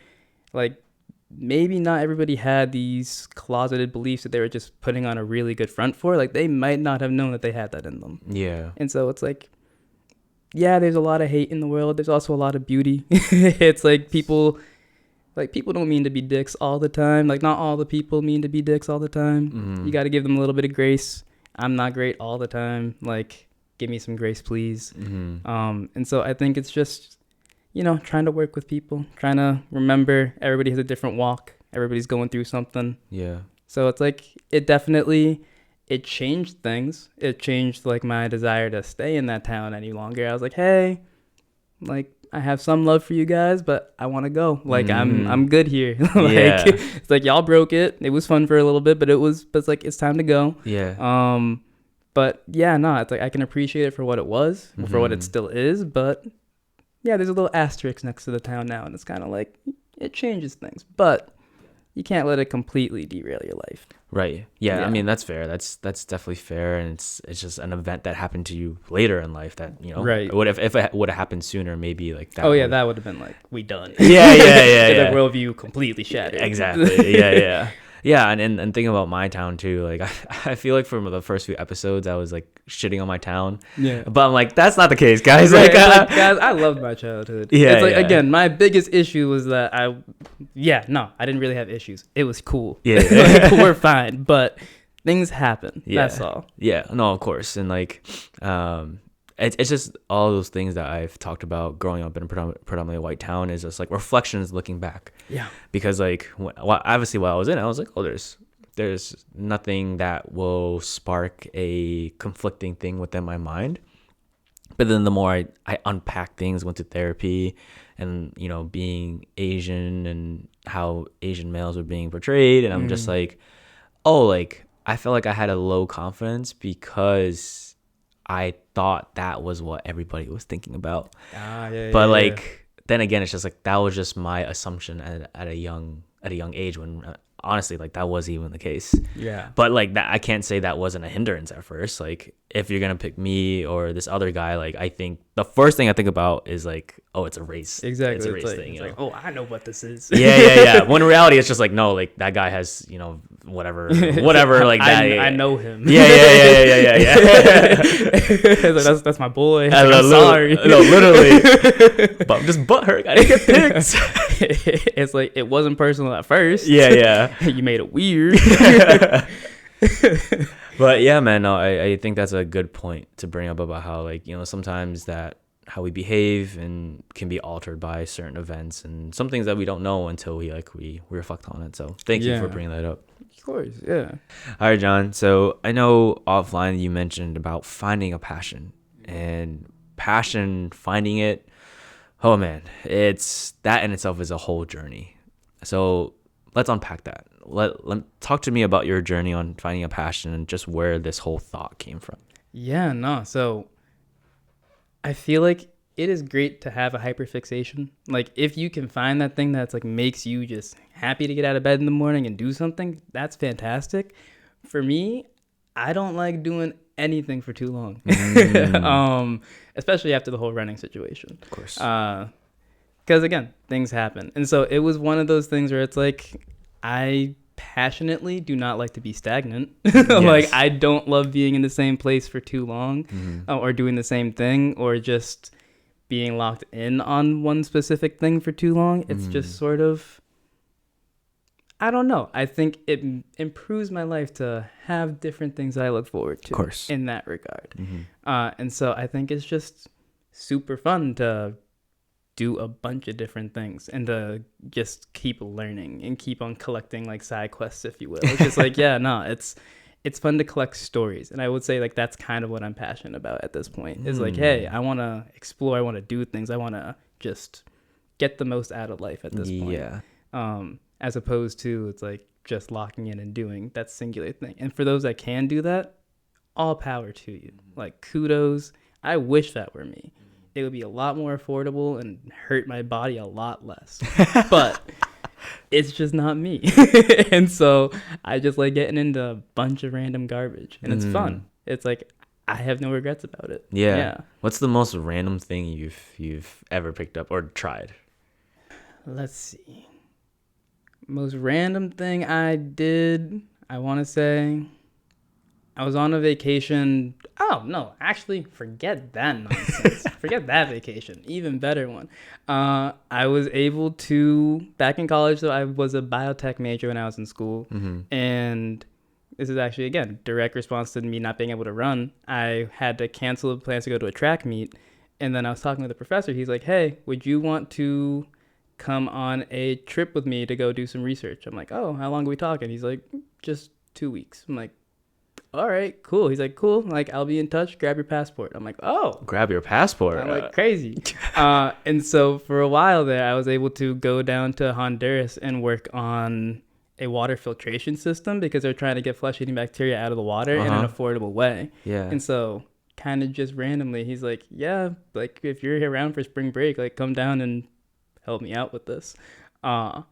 like, maybe not everybody had these closeted beliefs that they were just putting on a really good front for. Like, they might not have known that they had that in them. Yeah. And so it's like, yeah, there's a lot of hate in the world. There's also a lot of beauty. It's like people don't mean to be dicks all the time. Like, not all the people mean to be dicks all the time. You got to give them a little bit of grace. I'm not great all the time. Like, give me some grace, please. And so I think it's just, trying to work with people, trying to remember everybody has a different walk. Everybody's going through something. Yeah. So it's like, it changed things. It changed like my desire to stay in that town any longer. I was like, hey, like, I have some love for you guys, but I want to go. Like, I'm good here. It's like, y'all broke it. It was fun for a little bit, but it's like, it's time to go. Yeah. But yeah, no, it's like, I can appreciate it for what it was, for what it still is, but yeah, there's a little asterisk next to the town now, and it's kind of like, it changes things, but you can't let it completely derail your life. Right. Yeah. I mean, that's fair. That's definitely fair, and it's just an event that happened to you later in life that right. If it would have happened sooner, maybe like that. Oh yeah, that would have been like, we done. Yeah. The worldview completely shattered. Exactly. Yeah. Yeah, and thinking about my town too, like I feel like from the first few episodes I was like shitting on my town. Yeah. But I'm like, that's not the case, guys. Right, guys, I loved my childhood. Yeah. It's like, again, my biggest issue was that I didn't really have issues. It was cool. Yeah. Like, we're fine, but things happen. Yeah. That's all. Yeah. No, of course. And like it's just all those things that I've talked about growing up in a predominantly white town is just like reflections looking back. Yeah. Because like, obviously while I was in it, I was like, oh, there's nothing that will spark a conflicting thing within my mind. But then the more I unpack things, went to therapy and, being Asian and how Asian males were being portrayed. And I'm just like, oh, like, I felt like I had a low confidence because I thought that was what everybody was thinking about. But like, then again, it's just like, that was just my assumption at a young age when honestly, like, that wasn't even the case. Yeah. But like, that I can't say that wasn't a hindrance at first. Like, if you're gonna pick me or this other guy, like, I think the first thing I think about is like, oh, it's a race. Exactly. It's a race thing. It's like, oh, I know what this is. Yeah. When in reality, it's just like, no, like, that guy has, whatever, like that. I know him. Yeah. Like, that's my boy. Like, I'm sorry. No, literally. But I'm just butthurt. I didn't get picked. It's like, it wasn't personal at first. Yeah. You made it weird. But yeah, man, no, I think that's a good point to bring up about how, like, sometimes that how we behave and can be altered by certain events and some things that we don't know until we reflect on it. So thank you for bringing that up. Of course, yeah. All right, John. So I know offline you mentioned about finding a passion and finding it. Oh man, it's that in itself is a whole journey. So let's unpack that. Let talk to me about your journey on finding a passion and just where this whole thought came from. Yeah, no. So I feel like it is great to have a hyperfixation. Like, if you can find that thing that's like makes you just happy to get out of bed in the morning and do something, that's fantastic. For me, I don't like doing anything for too long. Especially after the whole running situation. Of course. Because again, things happen. And so it was one of those things where it's like, I passionately do not like to be stagnant. Like, I don't love being in the same place for too long, or doing the same thing, or just being locked in on one specific thing for too long. It's just sort of, I don't know. I think it improves my life to have different things I look forward to, of course, in that regard. And so I think it's just super fun to do a bunch of different things and to just keep learning and keep on collecting like side quests, if you will. It's just like, it's fun to collect stories. And I would say like that's kind of what I'm passionate about at this point, is like, hey, I want to explore, I want to do things, I want to just get the most out of life at this point. As opposed to it's like just locking in and doing that singular thing. And for those that can do that, all power to you. Like, kudos. I wish that were me. It would be a lot more affordable and hurt my body a lot less. But it's just not me. And so I just like getting into a bunch of random garbage. And it's fun. It's like, I have no regrets about it. Yeah. What's the most random thing you've ever picked up or tried? Let's see. Most random thing I did, I want to say, I was on a vacation. Oh, no, actually, forget that nonsense. Forget that vacation. Even better one. I was able to, back in college, so I was a biotech major when I was in school. And this is actually, again, direct response to me not being able to run. I had to cancel plans to go to a track meet. And then I was talking with the professor. He's like, hey, would you want to come on a trip with me to go do some research? I'm like, oh, how long are we talking? He's like, just 2 weeks. I'm like, all right, cool. He's like, cool. Like, I'll be in touch. Grab your passport. I'm like, oh. Grab your passport. I'm like, crazy. And so for a while there, I was able to go down to Honduras and work on a water filtration system because they're trying to get flesh-eating bacteria out of the water in an affordable way. And so kind of just randomly, he's like, yeah, like, if you're around for spring break, like, come down and help me out with this. And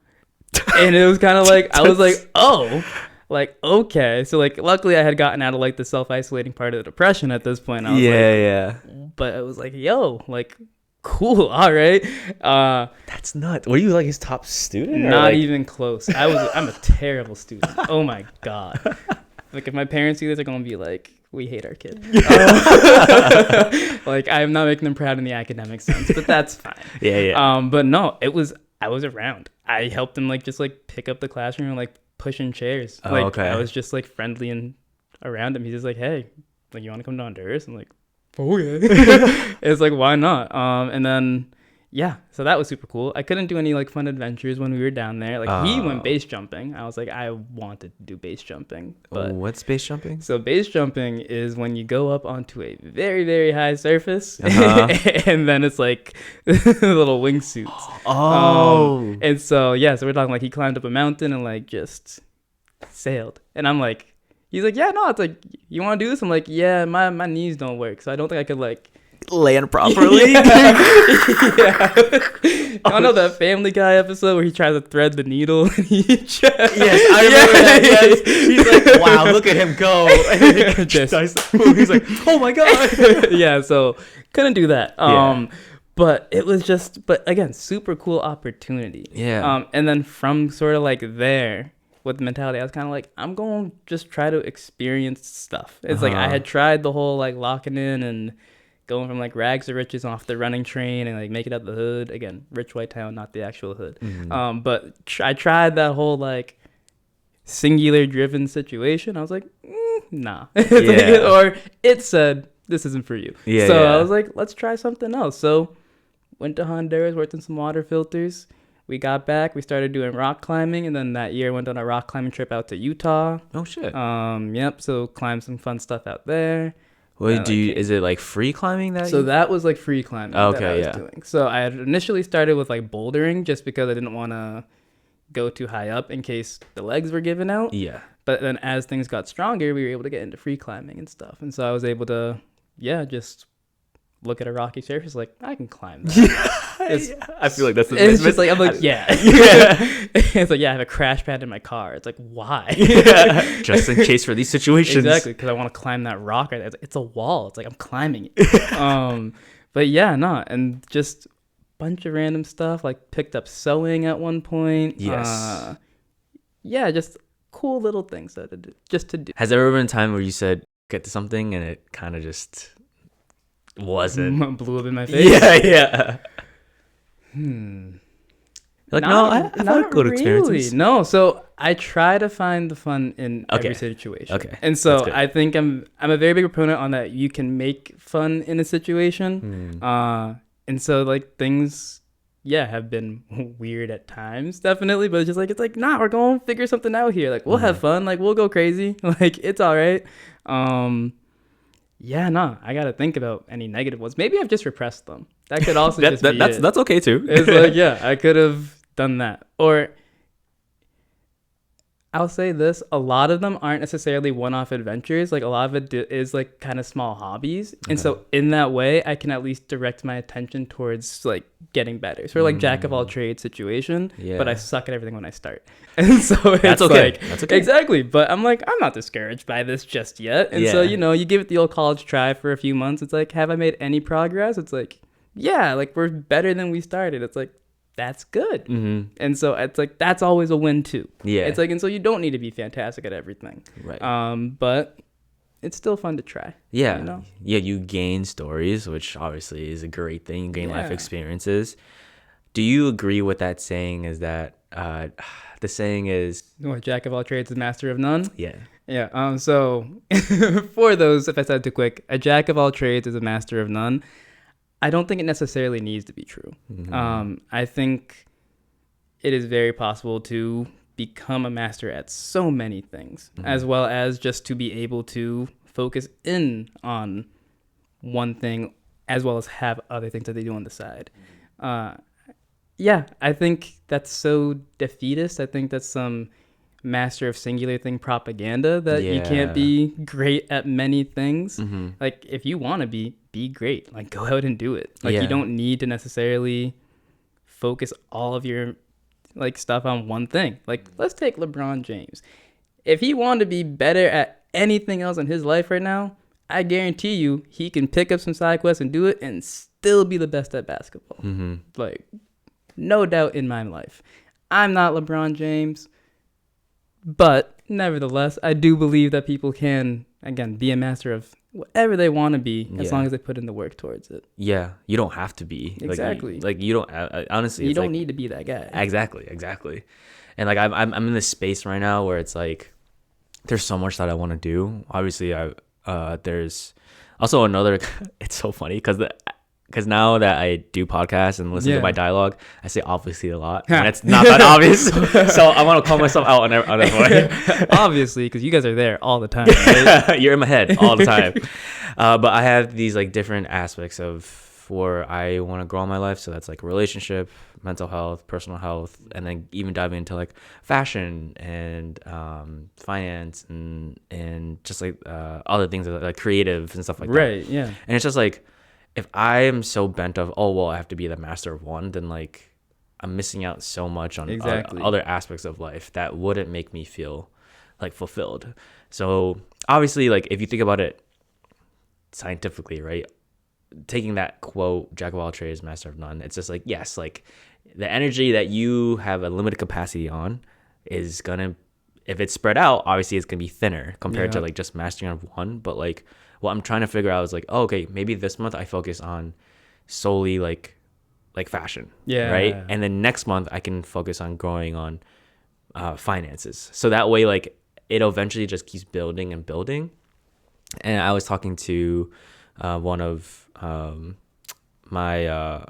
it was kind of like, I was like, oh, like, okay. So like, luckily I had gotten out of like the self-isolating part of the depression at this point. I was but it was like, yo, like, cool. All right. That's nuts. Were you like his top student? Not even close. I'm a terrible student. Oh my God. Like, if my parents see this, they're going to be like, we hate our kid. Like, I'm not making them proud in the academic sense, but that's fine. But no, I was around. I helped him like just like pick up the classroom and like pushing chairs. I was just like friendly and around him. He's just like, hey, like, you want to come to Honduras? I'm like, oh yeah. It's like, why not? And then so that was super cool. I couldn't do any like fun adventures when we were down there. Like, he went base jumping. I was like, I wanted to do base jumping. But what's base jumping? So base jumping is when you go up onto a very, very high surface and then it's like little wingsuits. And so so we're talking like he climbed up a mountain and like just sailed. And I'm like, he's like, yeah, no, it's like, you want to do this? I'm like, yeah, my knees don't work, so I don't think I could like land properly. I don't know that Family Guy episode where he tries to thread the needle and he just... Yes, I remember that. Yes. He's like, wow, look at him go. He's like, oh my God. So couldn't do that. But it was just, but again, super cool opportunity. And then from sort of like there, with the mentality, I was kind of like, I'm going to just try to experience stuff. It's like I had tried the whole like locking in and going from like rags to riches off the running train and like make it out the hood. Again, rich white town, not the actual hood. But I tried that whole like singular driven situation. I was like, nah. Or it said, this isn't for you. I was like, let's try something else. So went to Honduras, worked in some water filters. We got back, we started doing rock climbing, and then that year went on a rock climbing trip out to Utah. Oh shit. So climbed some fun stuff out there. What is it like free climbing that? So that was like free climbing that I was yeah. doing. So I had initially started with like bouldering just because I didn't want to go too high up in case the legs were giving out. Yeah. But then as things got stronger, we were able to get into free climbing and stuff. And so I was able to, just look at a rocky surface, like, I can climb that. I feel like that's the it's just like, I'm like, yeah. It's like, yeah, I have a crash pad in my car. It's like, why? Just in case for these situations. Exactly, because I want to climb that rock. It's a wall. It's like, I'm climbing it. But yeah, no, and just bunch of random stuff, like picked up sewing at one point. Yes. Yeah, just cool little things just to do. Has there ever been a time where you said get to something and it kind of just wasn't? Blew up in my face? Yeah. Like, no, I've had good experiences. No, so I try to find the fun in every situation. Okay. And so I think I'm a very big proponent on that. You can make fun in a situation. And so like things, have been weird at times, definitely. But it's just like, nah, we're going to figure something out here. Like, we'll have fun. Like, we'll go crazy. Like, it's all right. Yeah, no, I got to think about any negative ones. Maybe I've just repressed them. That could also just be it. That's okay too. It's like, yeah, I could have done that. Or I'll say this, a lot of them aren't necessarily one-off adventures. Like, a lot of it is like kind of small hobbies. And so in that way, I can at least direct my attention towards like getting better. So like jack of all trades situation, but I suck at everything when I start. And so it's that's okay. like, that's okay. Exactly. But I'm like, I'm not discouraged by this just yet. And so, you give it the old college try for a few months. It's like, have I made any progress? It's like, yeah, like we're better than we started. It's like, that's good. And so it's like, that's always a win too. Yeah. It's like, and so you don't need to be fantastic at everything. Right. But it's still fun to try. Yeah. You know? Yeah. You gain stories, which obviously is a great thing. You gain life experiences. Do you agree with that saying is that, the saying is, jack of all trades is master of none? Yeah. Yeah. So for those, if I said too quick, a jack of all trades is a master of none. I don't think it necessarily needs to be true. I think it is very possible to become a master at so many things, as well as just to be able to focus in on one thing, as well as have other things that they do on the side. I think that's so defeatist. I think that's some master of singular thing propaganda that you can't be great at many things. Like, if you want to be great. Like, go out and do it. Like, you don't need to necessarily focus all of your like stuff on one thing. Like, let's take LeBron James. If he wanted to be better at anything else in his life right now, I guarantee you he can pick up some side quests and do it and still be the best at basketball. Like, no doubt in my life. I'm not LeBron James, but nevertheless, I do believe that people can, again, be a master of whatever they want to be, as long as they put in the work towards it. Yeah, you don't have to be. Exactly. Like you don't honestly. You don't need to be that guy. Exactly. And like I'm in this space right now where it's like there's so much that I want to do. Obviously, there's also another. It's so funny because now that I do podcasts and listen to my dialogue, I say obviously a lot, and it's not that obvious. So I want to call myself out on that point. Obviously, because you guys are there all the time. Right? You're in my head all the time. But I have these like different aspects of where I want to grow in my life. So that's like relationship, mental health, personal health, and then even diving into like fashion and finance and just like other things like creative and stuff like that. Right. Yeah. And it's just like, if I am so bent of, I have to be the master of one, then like I'm missing out so much on other aspects of life that wouldn't make me feel like fulfilled. So obviously, like if you think about it scientifically, right? Taking that quote, jack of all trades, master of none, it's just like, yes, like the energy that you have a limited capacity on is gonna, if it's spread out, obviously it's gonna be thinner compared to like just mastering on one. But like what I'm trying to figure out is like, okay, maybe this month I focus on solely like fashion, right? And then next month I can focus on growing on finances. So that way, like it eventually just keeps building and building. And I was talking to one of my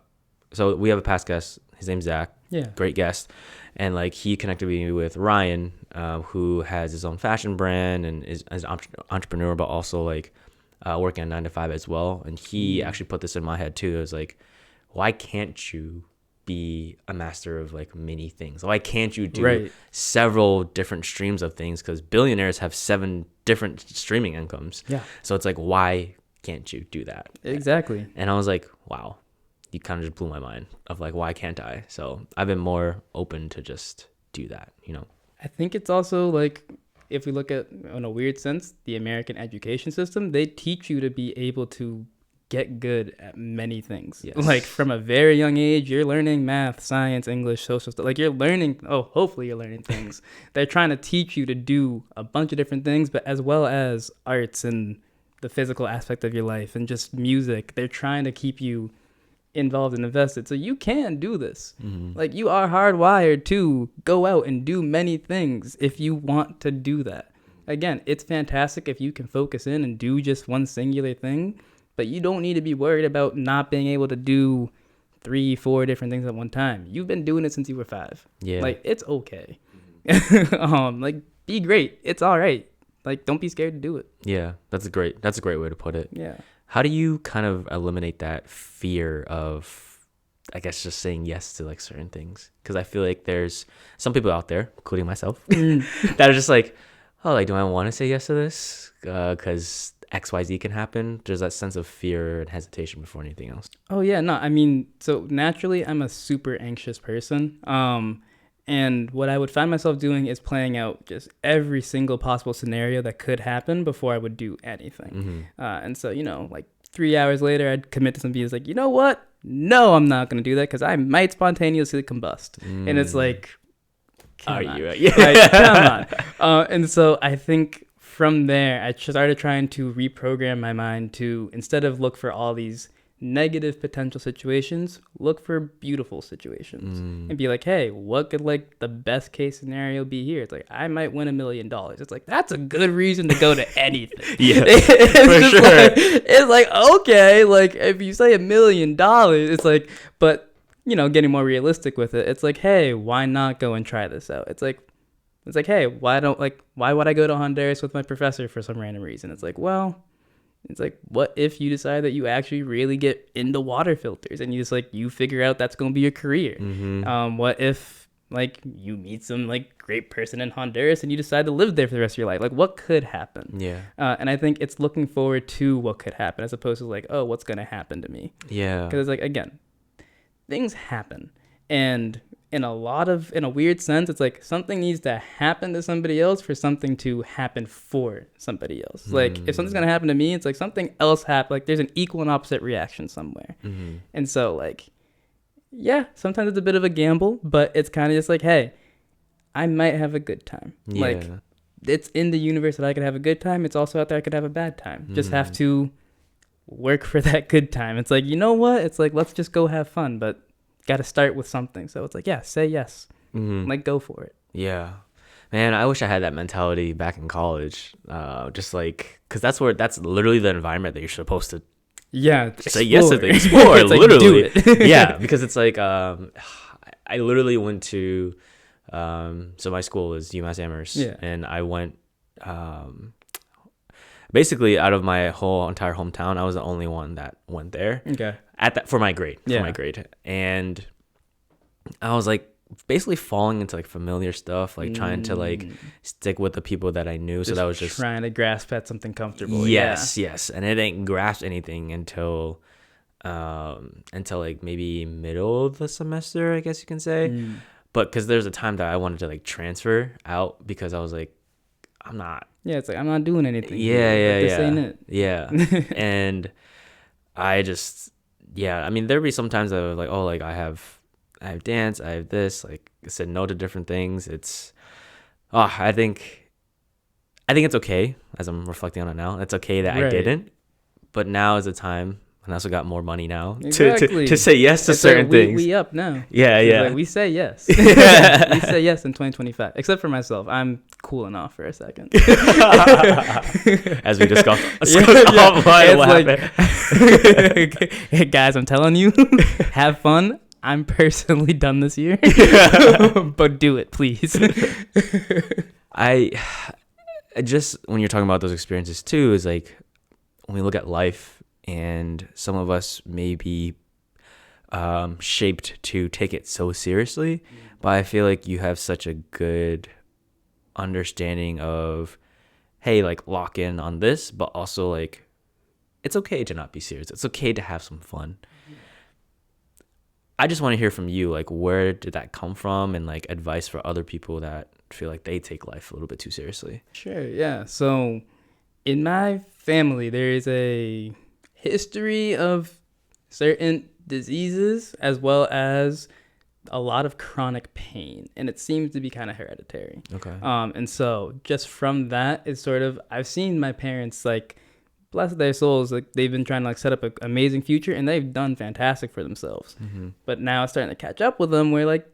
so we have a past guest. His name's Zach. Yeah, great guest. And like he connected me with Ryan, who has his own fashion brand and is an entrepreneur, but also like working a 9 to 5 as well. And he actually put this in my head too. It was like, why can't you be a master of like many things? Why can't you do several different streams of things? Because billionaires have 7 different streaming incomes. Yeah. So it's like, why can't you do that? Exactly. And I was like, wow, you kind of just blew my mind of like, why can't I? So I've been more open to just do that, you know? I think it's also like, if we look at, in a weird sense, the American education system, they teach you to be able to get good at many things. Yes. Like from a very young age, you're learning math, science, English, social stuff. Like you're learning, hopefully you're learning things. They're trying to teach you to do a bunch of different things, but as well as arts and the physical aspect of your life and just music. They're trying to keep you involved and invested. So you can do this. Like you are hardwired to go out and do many things if you want to do that. Again, it's fantastic if you can focus in and do just one singular thing, but you don't need to be worried about not being able to do 3-4 different things at one time. You've been doing it since you were 5. Yeah. Like it's okay. Like be great. It's all right. Like don't be scared to do it. Yeah, that's a great way to put it. Yeah. How do you kind of eliminate that fear of, I guess, just saying yes to like certain things? Because I feel like there's some people out there, including myself, that are just like, oh, like, do I want to say yes to this? Because XYZ can happen. There's that sense of fear and hesitation before anything else. Oh yeah, no, I mean, so naturally I'm a super anxious person. And what I would find myself doing is playing out just every single possible scenario that could happen before I would do anything. And so, like 3 hours later, I'd commit to something. It's like, you know what? No, I'm not going to do that because I might spontaneously combust. And it's like, come on. Yeah. Like, come on. And so I think from there, I started trying to reprogram my mind to, instead of look for all these negative potential situations, look for beautiful situations and be like, hey, what could like the best case scenario be here? It's like, I might win $1 million. It's like, that's a good reason to go to anything. Yeah, it's sure. Like, it's like, okay, like if you say $1 million, it's like, but getting more realistic with it, it's like, hey, why not go and try this out? It's like, hey, why would I go to Honduras with my professor for some random reason? It's like, well, it's like, what if you decide that you actually really get into water filters and you just like, you figure out that's going to be your career? What if like you meet some like great person in Honduras and you decide to live there for the rest of your life? Like what could happen? Yeah. And I think it's looking forward to what could happen as opposed to like, oh, what's going to happen to me? Yeah. Because it's like, again, things happen. And in a weird sense, it's like something needs to happen to somebody else for something to happen for somebody else. Like if something's going to happen to me, it's like something else happened. Like there's an equal and opposite reaction somewhere. And so like, yeah, sometimes it's a bit of a gamble, but it's kind of just like, hey, I might have a good time. Yeah. Like it's in the universe that I could have a good time. It's also out there I could have a bad time. Just have to work for that good time. It's like, you know what? It's like, let's just go have fun, but got to start with something. So it's like, yeah, say yes. Like go for it. Yeah, man, I wish I had that mentality back in college. Just like, because that's literally the environment that you're supposed to say yes to things. Explore. Literally. Like, do it. Yeah, because it's like I literally went to so my school is UMass Amherst, and I went basically out of my whole entire hometown, I was the only one that went there. Okay. For my grade. And I was like basically falling into like familiar stuff, like trying to like stick with the people that I knew. So that was just trying to grasp at something comfortable. Yes. And it didn't grasp anything until like maybe middle of the semester, I guess you can say. But because there's a time that I wanted to like transfer out because I was like, I'm not. Yeah, it's like, I'm not doing anything. This ain't it. Yeah. And I just, I mean, there'd be some times that I was like, oh, like I have dance, I have this, like I said no to different things. I think it's okay as I'm reflecting on it now. It's okay that I didn't, but now is the time. And I also got more money now to say yes to certain things. We up now. Yeah. Like, we say yes. We say yes in 2025. Except for myself. I'm cooling off for a second. As we discussed Hey, guys, I'm telling you, have fun. I'm personally done this year. But do it, please. I just, when you're talking about those experiences too, is like, when we look at life, and some of us may be shaped to take it so seriously, but I feel like you have such a good understanding of, hey, like lock in on this, but also like it's okay to not be serious. It's okay to have some fun. I just want to hear from you, like, where did that come from, and like advice for other people that feel like they take life a little bit too seriously. Sure, yeah. So in my family, there is a history of certain diseases as well as a lot of chronic pain, and it seems to be kind of hereditary. Okay. And so just from that, it's sort of, I've seen my parents, like, bless their souls, like they've been trying to like set up an amazing future, and they've done fantastic for themselves. But now it's starting to catch up with them, where like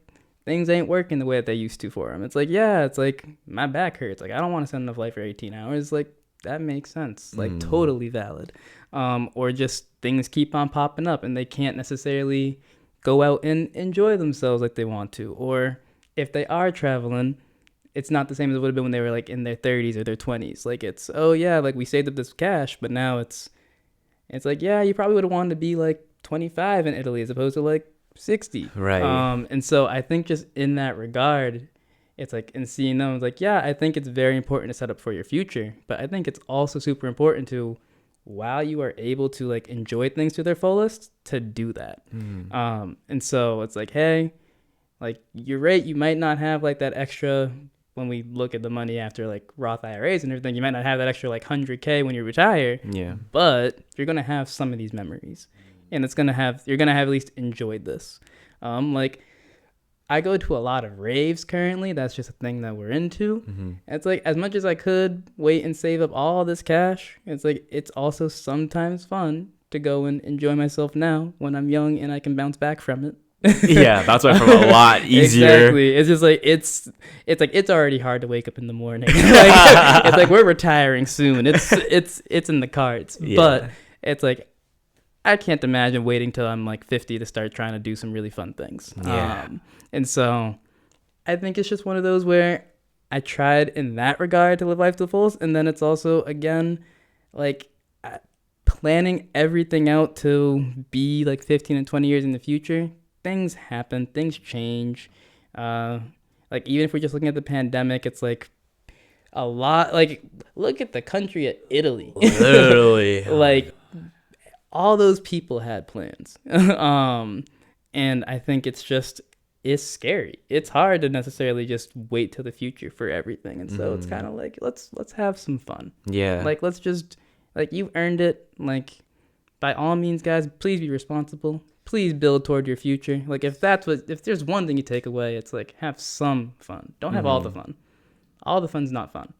things ain't working the way that they used to for them. It's like, yeah, it's like my back hurts. Like I don't want to sit in the flight for 18 hours. Like that makes sense. Like totally valid. Or just things keep on popping up, and they can't necessarily go out and enjoy themselves like they want to. Or if they are traveling, it's not the same as it would have been when they were like in their 30s or their 20s. Like it's, oh yeah, like we saved up this cash, but now it's like, yeah, you probably would have wanted to be like 25 in Italy as opposed to like 60. Right. And so I think just in that regard, it's like, in seeing them, it's like, yeah, I think it's very important to set up for your future, but I think it's also super important to, while you are able to like enjoy things to their fullest, to do that. And so it's like, hey, like you're right, you might not have like that extra, when we look at the money after like Roth IRAs and everything, you might not have that extra like 100K when you retire. Yeah. But you're gonna have some of these memories, and you're gonna have at least enjoyed this. Like I go to a lot of raves currently. That's just a thing that we're into. It's like, as much as I could wait and save up all this cash, it's like it's also sometimes fun to go and enjoy myself now when I'm young and I can bounce back from it. Yeah, that's why from a lot easier. Exactly. It's just like it's like it's already hard to wake up in the morning. It's like we're retiring soon. It's in the cards. Yeah. But it's like I can't imagine waiting till I'm like 50 to start trying to do some really fun things. Yeah. And so I think it's just one of those where I tried in that regard to live life to the fullest, and then it's also again like planning everything out to be like 15 and 20 years in the future. Things happen, things change. Like even if we're just looking at the pandemic, it's like a lot, like look at the country of Italy. Literally. Like all those people had plans. And I think it's scary. It's hard to necessarily just wait till the future for everything. And so it's kind of like, let's have some fun. Yeah. Like let's just, like, you've earned it. Like by all means, guys, please be responsible. Please build toward your future. Like if there's one thing you take away, it's like have some fun. Don't have all the fun. All the fun's not fun.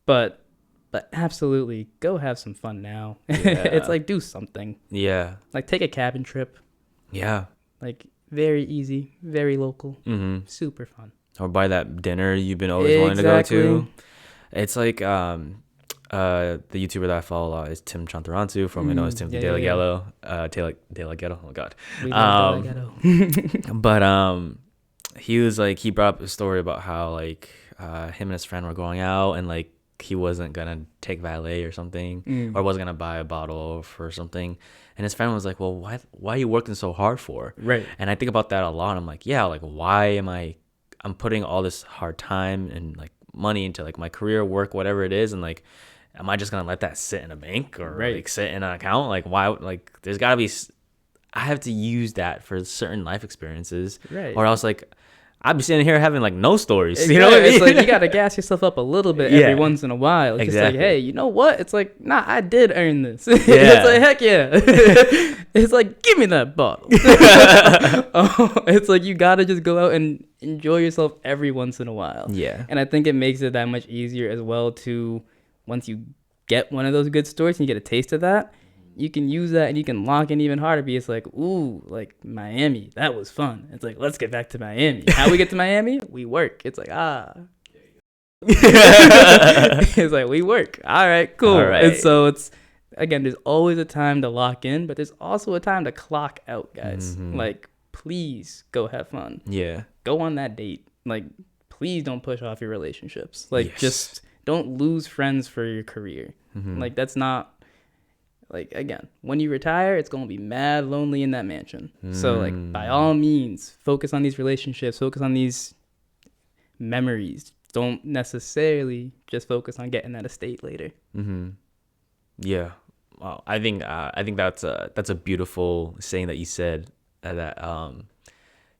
But absolutely go have some fun now. Yeah. It's like do something. Yeah. Like take a cabin trip. Yeah. Like very easy, very local, super fun. Or buy that dinner you've been always wanting to go to. It's like the YouTuber that I follow a lot is Tim Chantarantu from, I know it's Tim De La Ghetto. De La Ghetto. Oh God. We love De La Ghetto. But he was like, he brought up a story about how like him and his friend were going out, and like he wasn't gonna take valet or something, or wasn't gonna buy a bottle for something, and his friend was like, well, why are you working so hard for? Right. And I think about that a lot. I'm like, yeah, like why am I'm putting all this hard time and like money into like my career, work, whatever it is, and like am I just gonna let that sit in a bank or like sit in an account? Like why? Like there's gotta be, I have to use that for certain life experiences, right? Or else like I'd be sitting here having like no stories. Exactly. You know what I mean? It's like you gotta gas yourself up a little bit every once in a while. It's just like, hey, you know what? It's like, nah, I did earn this. It's like, heck yeah. It's like, give me that bottle. It's like you gotta just go out and enjoy yourself every once in a while. Yeah. And I think it makes it that much easier as well to, once you get one of those good stories and you get a taste of that, you can use that and you can lock in even harder, because it's like, ooh, like Miami, that was fun. It's like, let's get back to Miami. How we get to Miami? We work. It's like, it's like, we work. All right, cool. All right. And so it's, again, there's always a time to lock in, but there's also a time to clock out, guys. Like, please go have fun. Yeah. Go on that date. Like, please don't push off your relationships. Like, just don't lose friends for your career. Like, that's not, like, again, when you retire, it's going to be mad lonely in that mansion. So, like, by all means, focus on these relationships, focus on these memories. Don't necessarily just focus on getting that estate later. Yeah, Well, I think that's a beautiful saying that you said, that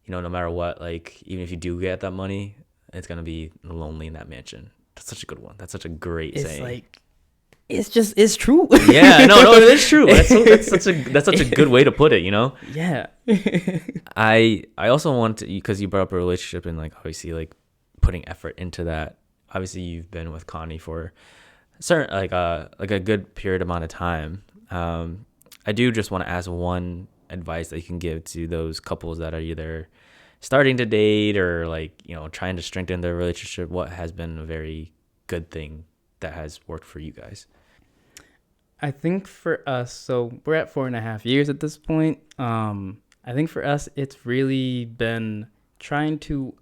no matter what, like even if you do get that money, it's gonna be lonely in that mansion. That's such a good one. That's such a great It's saying. like it's true. Yeah, no, it is true. That's such a good way to put it. Yeah. I also want to, because you brought up a relationship and like obviously like putting effort into that. Obviously, you've been with Connie for certain like a good period amount of time. I do just want to ask one advice that you can give to those couples that are either starting to date or like trying to strengthen their relationship. What has been a very good thing that has worked for you guys? I think for us, so we're at 4.5 years at this point. I think for us, it's really been trying to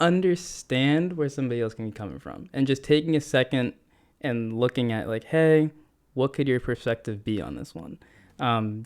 understand where somebody else can be coming from and just taking a second and looking at like, hey, what could your perspective be on this one?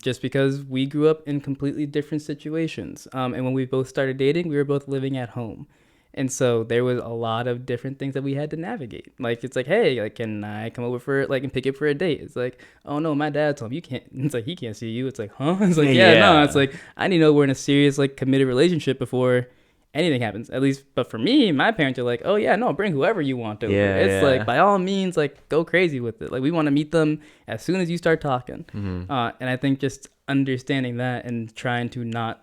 Just because we grew up in completely different situations. And when we both started dating, we were both living at home. And so there was a lot of different things that we had to navigate. Like, it's like, hey, like, can I come over for, like, and pick you up for a date? It's like, oh, no, my dad's home. You can't. It's like, he can't see you. It's like, huh? It's like, yeah, no. It's like, I need to know we're in a serious, like, committed relationship before anything happens. At least, but for me, my parents are like, oh, yeah, no, bring whoever you want over. It's like, by all means, like, go crazy with it. Like, we want to meet them as soon as you start talking. Mm-hmm. And I think just understanding that and trying to not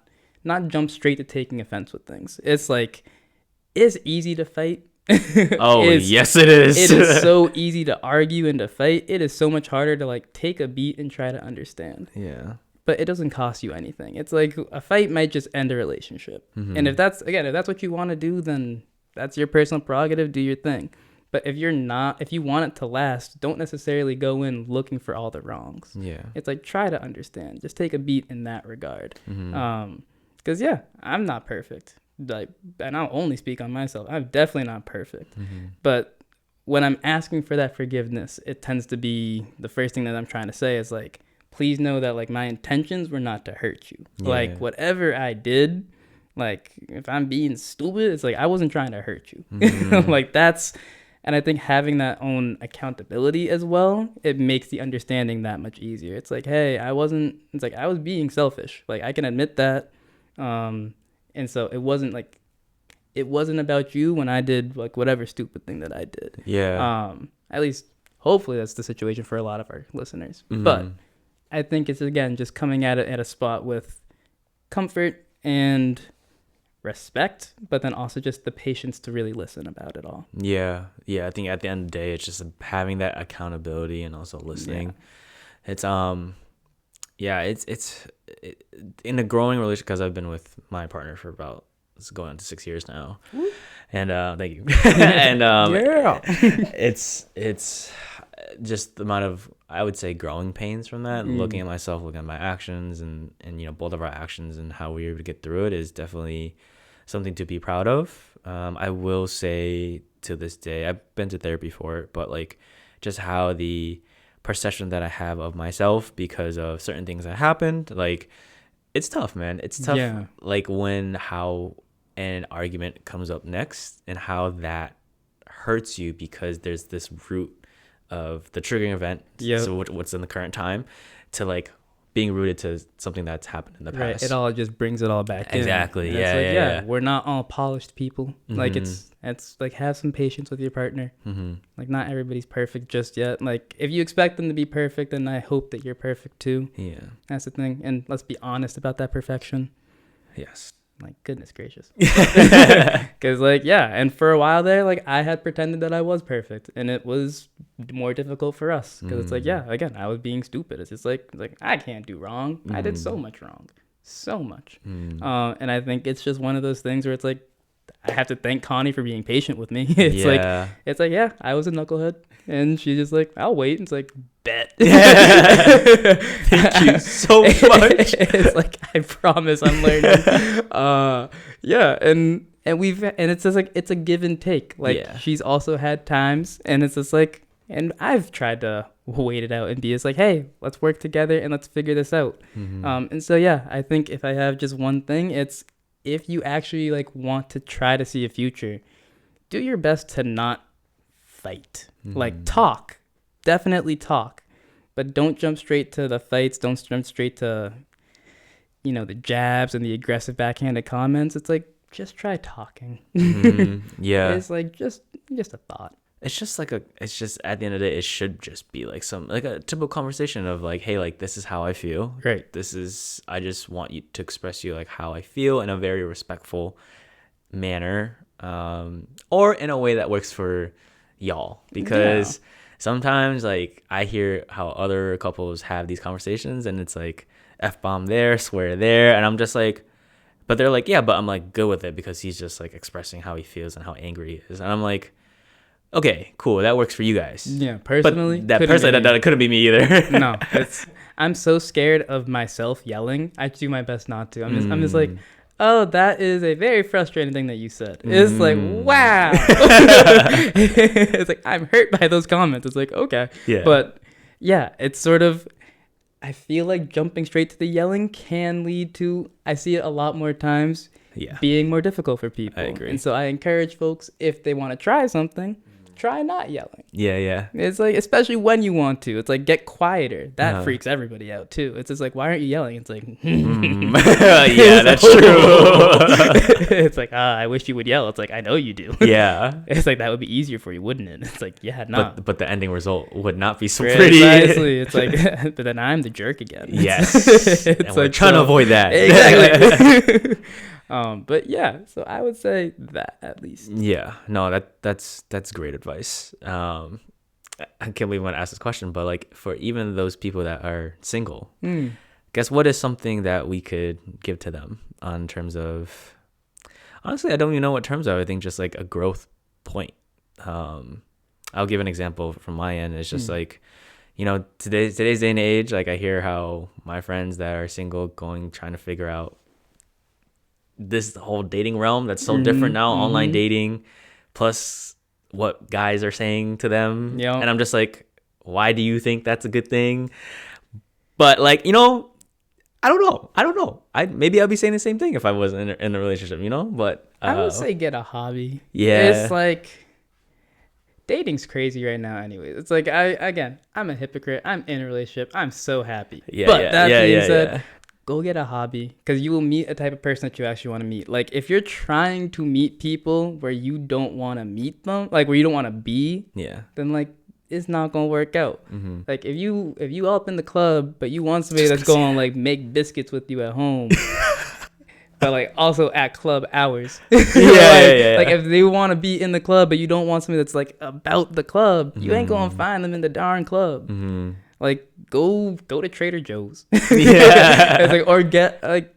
jump straight to taking offense with things. It's like, it's easy to fight. Yes, it is. It is so easy to argue and to fight. It is so much harder to like take a beat and try to understand. Yeah. But it doesn't cost you anything. It's like a fight might just end a relationship. Mm-hmm. And if that's what you want to do, then that's your personal prerogative. Do your thing. But if you want it to last, don't necessarily go in looking for all the wrongs. Yeah. It's like, try to understand. Just take a beat in that regard. Mm-hmm. 'Cause yeah, I'm not perfect. Like, and I'll only speak on myself. I'm definitely not perfect. Mm-hmm. But when I'm asking for that forgiveness, it tends to be the first thing that I'm trying to say is like, please know that like my intentions were not to hurt you. Yeah. Like whatever I did, like if I'm being stupid, it's like I wasn't trying to hurt you. Mm-hmm. Like and I think having that own accountability as well, it makes the understanding that much easier. It's like, hey, I was being selfish. Like I can admit that. And so it wasn't about you when I did like whatever stupid thing that I did. Yeah. At least hopefully that's the situation for a lot of our listeners. Mm-hmm. But I think it's again just coming at it at a spot with comfort and respect, but then also just the patience to really listen about it all. Yeah. I think at the end of the day, it's just having that accountability and also listening. Yeah. It's in a growing relationship, because I've been with my partner for about, it's going on to 6 years now. Woo. And thank you. And it's just the amount of, I would say, growing pains from that. Looking at myself, looking at my actions, and both of our actions and how we were able to get through it is definitely something to be proud of. I will say to this day, I've been to therapy for it, but like just how the perception that I have of myself because of certain things that happened, like it's tough, man. It's tough. Yeah. Like how an argument comes up next and how that hurts you because there's this root of the triggering event. Yep. So what's in the current time to like being rooted to something that's happened in the past. Right. It all just brings it all back. Exactly. In. Yeah. We're not all polished people. Mm-hmm. Like it's like have some patience with your partner. Mm-hmm. Like not everybody's perfect just yet. Like if you expect them to be perfect, then I hope that you're perfect too. Yeah. That's the thing. And let's be honest about that perfection. Yes. Like goodness gracious. Because like and for a while there, like I had pretended that I was perfect, and it was more difficult for us because it's like again I was being stupid. It's just like I can't do wrong. I did so much wrong, so much. And I think it's just one of those things where it's like I have to thank Connie for being patient with me. It's like I was a knucklehead, and she's just like, I'll wait. And it's like, bet. Thank you so much. It's like I promise I'm learning. And it's just like it's a give and take. Like she's also had times, and it's just like, and I've tried to wait it out and be just like, hey, let's work together and let's figure this out. And so I think if I have just one thing, it's if you actually like want to try to see a future, do your best to not fight. Like talk, definitely talk, but don't jump straight to the fights. Don't jump straight to, the jabs and the aggressive backhanded comments. It's like, just try talking. Yeah. It's like just a thought. It's just at the end of the day, it should just be like a typical conversation of like, hey, like, this is how I feel. Right. I just want you to express you like how I feel in a very respectful manner, or in a way that works for y'all, because sometimes like I hear how other couples have these conversations and it's like F-bomb there, swear there, and I'm just like, but they're like, yeah, but I'm like good with it because he's just like expressing how he feels and how angry he is, and I'm like, okay, cool, that works for you guys. Yeah, personally, but that couldn't be me either. No, I'm so scared of myself yelling. I do my best not to. I'm just like, oh, that is a very frustrating thing that you said. It's like, wow. It's like, I'm hurt by those comments. It's like, okay. Yeah. But yeah, it's sort of, I feel like jumping straight to the yelling can lead to, I see it a lot more times, being more difficult for people. I agree. And so I encourage folks, if they want to try something, try not yelling. Yeah. It's like, especially when you want to, it's like, get quieter. That freaks everybody out too. It's just like, why aren't you yelling? It's like, yeah, that's true. It's like, I wish you would yell. It's like, I know you do. Yeah. It's like, that would be easier for you, wouldn't it? It's like, yeah, no. But the ending result would not be so pretty. Precisely. It's like, but then I'm the jerk again. Yes. It's and we're trying to avoid that. Exactly. But yeah, so I would say that at least. Yeah, no, that's great advice. I can't believe I'm gonna ask this question, but like for even those people that are single, guess what is something that we could give to them on terms of, honestly, I don't even know what terms are. I think just like a growth point. I'll give an example from my end. It's just like, today's day and age, like I hear how my friends that are single trying to figure out this whole dating realm that's so different now, online dating, plus what guys are saying to them. Yep. And I'm just like, why do you think that's a good thing? But like, I don't know. Maybe I'll be saying the same thing if I was in a relationship, but I would say get a hobby. Yeah. It's like, dating's crazy right now anyways. It's like, I'm a hypocrite. I'm in a relationship. I'm so happy. But that being said, go get a hobby, because you will meet a type of person that you actually want to meet. Like, if you're trying to meet people where you don't want to meet them, like where you don't want to be, then like it's not gonna work out. Like if you up in the club but you want somebody that's going like make biscuits with you at home, but like also at club hours. Like if they want to be in the club but you don't want somebody that's like about the club, you ain't gonna find them in the darn club. Like go to Trader Joe's. It's like, or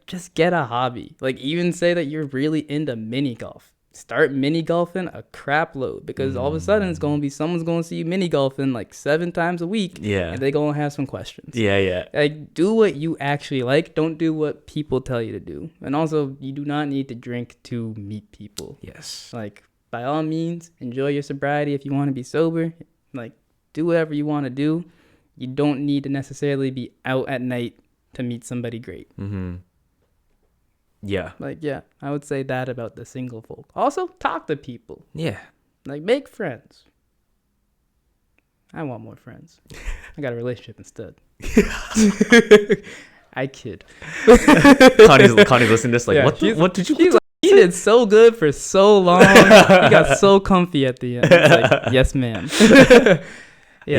just get a hobby. Like even say that you're really into mini golf. Start mini golfing a crap load, because all of a sudden it's gonna be someone's gonna see you mini golfing like 7 times a week. And they're gonna have some questions. Like do what you actually like. Don't do what people tell you to do. And also, you do not need to drink to meet people. Like by all means, enjoy your sobriety if you want to be sober. Like do whatever you want to do. You don't need to necessarily be out at night to meet somebody great. Like, I would say that about the single folk. Also, talk to people. Like, make friends. I want more friends. I got a relationship instead. I kid. Connie's listening to this like, what did you... He did so good for so long. He got so comfy at the end. It's like, yes, ma'am.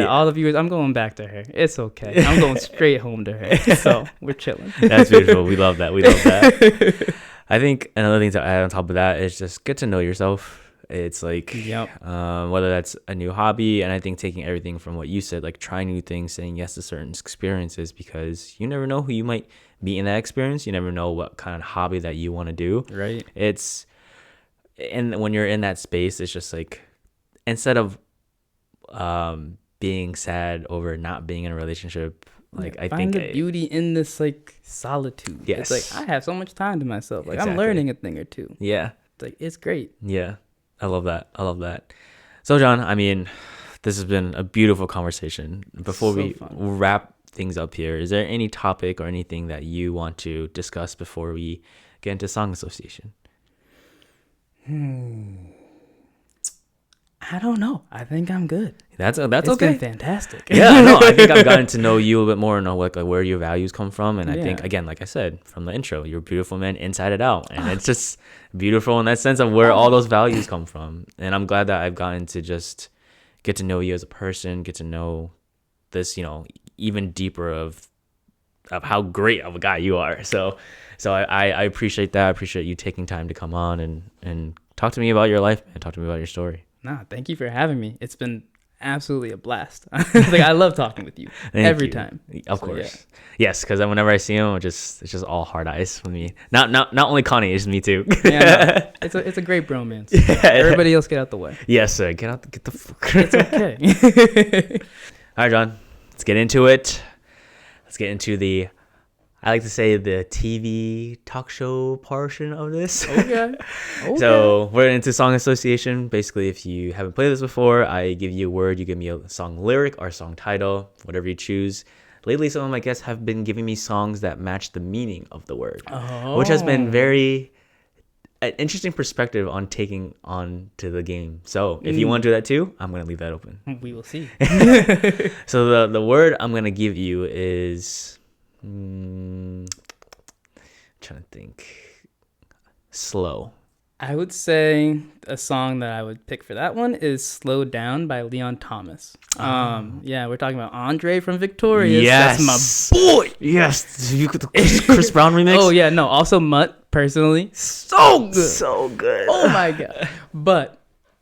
All the viewers, I'm going back to her. It's okay. I'm going straight home to her. So we're chilling. That's beautiful. We love that. I think another thing to add on top of that is just get to know yourself. It's like, whether that's a new hobby, and I think taking everything from what you said, like trying new things, saying yes to certain experiences, because you never know who you might be in that experience. You never know what kind of hobby that you want to do. Right. And when you're in that space, it's just like, instead of being sad over not being in a relationship, like I find think the beauty in this like solitude. It's like I have so much time to myself. Like I'm learning a thing or two. It's like it's great. I love that. So John, I mean, this has been a beautiful conversation. Before we wrap things up here, is there any topic or anything that you want to discuss before we get into song association? I I don't know. I think I'm good. That's It's okay. been fantastic. Yeah, no, I think I've gotten to know you a little bit more and know like where your values come from. And I think, Yeah. again, like I said from the intro, you're a beautiful man inside and out. And it's just beautiful in that sense of where all those values come from. And I'm glad that I've gotten to just get to know you as a person, get to know this, even deeper of how great of a guy you are. So I appreciate that. I appreciate you taking time to come on and talk to me about your life and talk to me about your story. Nah, thank you for having me. It's been absolutely a blast. Like I love talking with you every time. Of So, course. Yes, because whenever I see him, it's just all hard eyes with me. Not only Connie, it's me too. Yeah, no, it's a great bromance. Everybody else get out the way. Yes, sir. Get the fuck. It's okay. All right, John. Let's get into it. Let's get into I like to say the TV talk show portion of this. Okay. So we're into song association. Basically, if you haven't played this before, I give you a word, you give me a song lyric or song title, whatever you choose. Lately, some of my guests have been giving me songs that match the meaning of the word, which has been very an interesting perspective on taking on to the game. So if you want to do that too, I'm going to leave that open. We will see. So the word I'm going to give you is... trying to think. Slow. I would say a song that I would pick for that one is "Slow Down" by Leon Thomas. Yeah, we're talking about Andre from Victorious. Yes, That's my boy. Yes, you could the Chris Brown remix. Oh yeah, no. Also, Mutt personally, so good, so good. Oh my god. But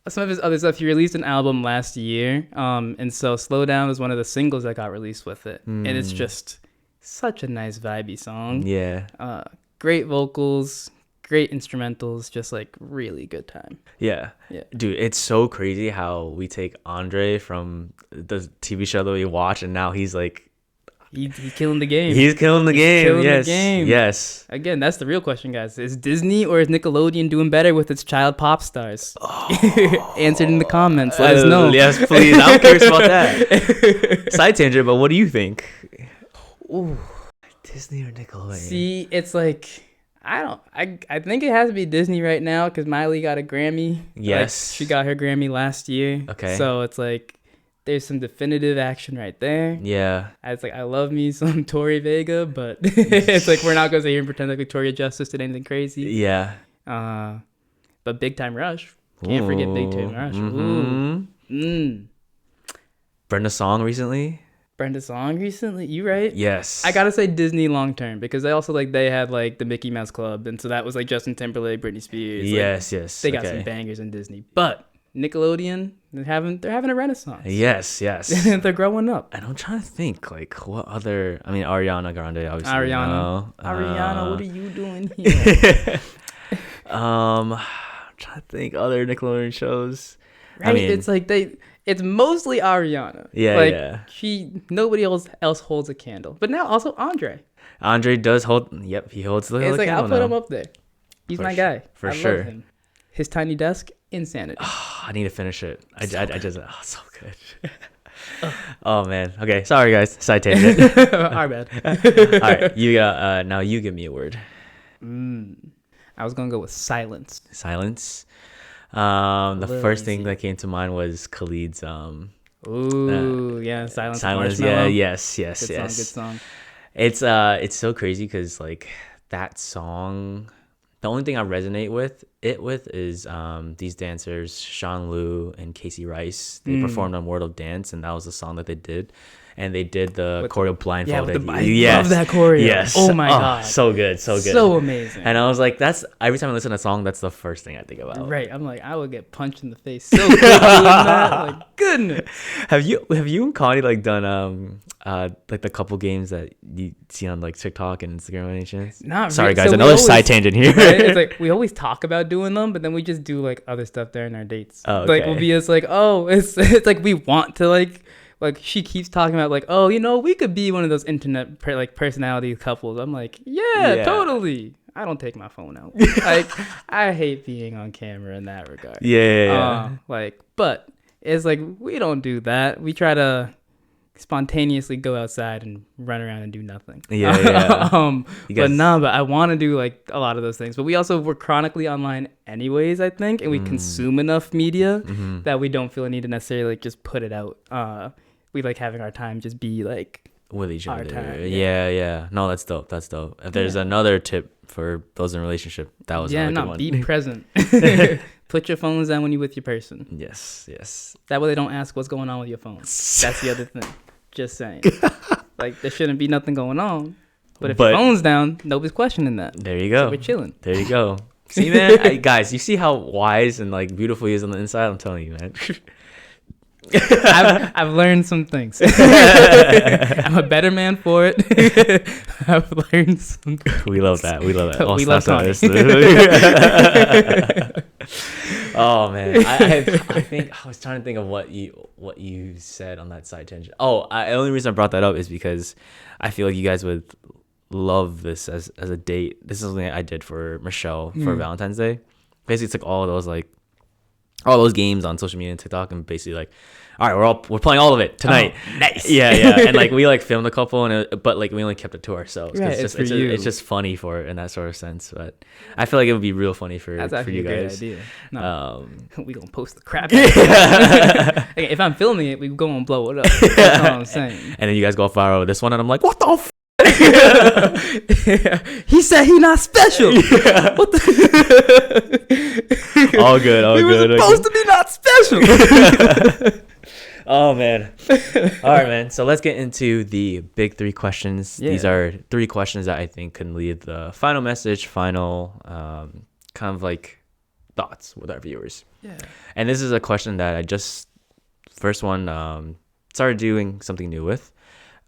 some of his other stuff, he released an album last year, and so "Slow Down" was one of the singles that got released with it, and it's just such a nice vibey song. Yeah. Great vocals, great instrumentals, just like really good time. Yeah. Dude, it's so crazy how we take Andre from the TV show that we watch and now he's like he's killing the game. He's killing the game. Killing Yes. the game. Yes. Again, that's the real question, guys. Is Disney or is Nickelodeon doing better with its child pop stars? Answered in the comments. Let us know. Yes, please. I'm curious about that. Side tangent, but what do you think? Ooh. Disney or Nickelodeon? See, it's like I think it has to be Disney right now because Miley got a Grammy. Yes. Like, she got her Grammy last year. Okay. So it's like there's some definitive action right there. Yeah. It's like I love me some Tori Vega, but it's like we're not gonna sit here and pretend like Victoria Justice did anything crazy. Yeah. But Big Time Rush. Can't forget Big Time Rush. Mm-hmm. Brenda Song recently? Brenda Song recently? You right? Yes. I gotta say Disney long term because they also they had like the Mickey Mouse Club, and so that was like Justin Timberlake, Britney Spears. Yes, like, yes. They got some bangers in Disney, but Nickelodeon they're having a renaissance. Yes. They're growing up. And I'm trying to think like what other. I mean, Ariana Grande, obviously. Ariana, what are you doing here? I'm trying to think other Nickelodeon shows. Right, I mean, it's like it's mostly Ariana. Yeah, like, yeah. Nobody else holds a candle. But now also Andre. Andre does hold. Yep, he holds the. It's like candle I'll put now. him up there. He's my guy. For I sure. love him. His tiny desk, insanity. I need to finish it. I just so good. Oh man. Okay, sorry guys. Side tangent. Our bad. All right, you got. Now you give me a word. I was gonna go with silence. Silence. The little first easy. thing that came to mind was Khalid's Ooh, yeah, silence. Silence. Marshmallow. Yeah. Yes. Good song. It's so crazy because like that song, the only thing I resonate with is these dancers Sean Liu and Casey Rice. They performed on World of Dance, and that was the song that they did. And they did the choreo blindfolded. I love that choreo. Yes. Oh my god. So good. So amazing. And I was like, that's every time I listen to a song, that's the first thing I think about. Right. I'm like, I would get punched in the face so quick doing that. Like, goodness. Have you and Connie like done like the couple games that you see on like TikTok and Instagram by any chance? Not Sorry really. guys, So another side tangent here. Right? It's like we always talk about doing them, but then we just do like other stuff during our dates. Oh, okay. Like we'll be just like, oh, it's like we want to like she keeps talking about like, oh, we could be one of those internet personality couples. I'm like, yeah, totally. I don't take my phone out. Like I hate being on camera in that regard. Yeah. But it's like we don't do that. We try to spontaneously go outside and run around and do nothing. Yeah. But I want to do like a lot of those things. But we're chronically online anyways, I think, and we consume enough media that we don't feel a need to necessarily like just put it out. We like having our time just be like with each other. Time, yeah. No, that's dope. If there's another tip for those in a relationship, that was another good one. Be present. Put your phones down when you're with your person. Yes. That way they don't ask what's going on with your phone. That's the other thing. Just saying. Like, there shouldn't be nothing going on. But if your phone's down, nobody's questioning that. There you go. So we're chilling. There you go. See, man? Guys, you see how wise and, like, beautiful he is on the inside? I'm telling you, man. I've learned some things. I'm a better man for it. I've learned some things. We love that. We love Tony. Oh man, I think I was trying to think of what you said on that side tangent. The only reason I brought that up is because I feel like you guys would love this as a date. This is something I did for Michelle for Valentine's Day. Basically, it's like all those games on social media and TikTok, and basically like, all right, we're playing all of it tonight. Oh, nice. Yeah, and like we like filmed a couple, but like we only kept it to ourselves. Right, it's just funny for it in that sort of sense. But I feel like it would be real funny for you guys. A great idea. No, we gonna post the crap. Out of it. If I'm filming it, we gonna blow it up. That's all I'm saying. And then you guys go viral with this one, and I'm like, what the f-? He said he not special. Yeah. What the? all good. We were supposed to be not special. Oh man. All right, man. So let's get into the big 3 questions. Yeah. These are 3 questions that I think can lead the final message, kind of like thoughts with our viewers. Yeah. And this is a question that I just started doing something new with.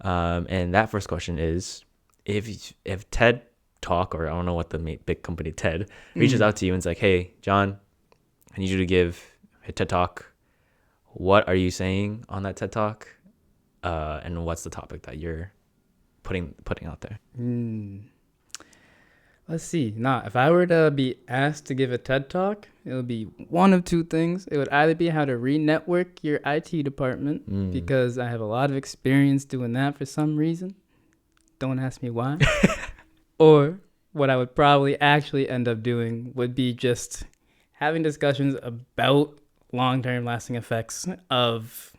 And that first question is, if TED Talk, or I don't know what the big company TED reaches out to you and is like, hey, John, I need you to give a TED Talk. What are you saying on that TED Talk? And what's the topic that you're putting out there? Let's see. If I were to be asked to give a TED Talk, it would be one of 2 things. It would either be how to re-network your IT department, because I have a lot of experience doing that for some reason. Don't ask me why. Or what I would probably actually end up doing would be just having discussions about long-term lasting effects of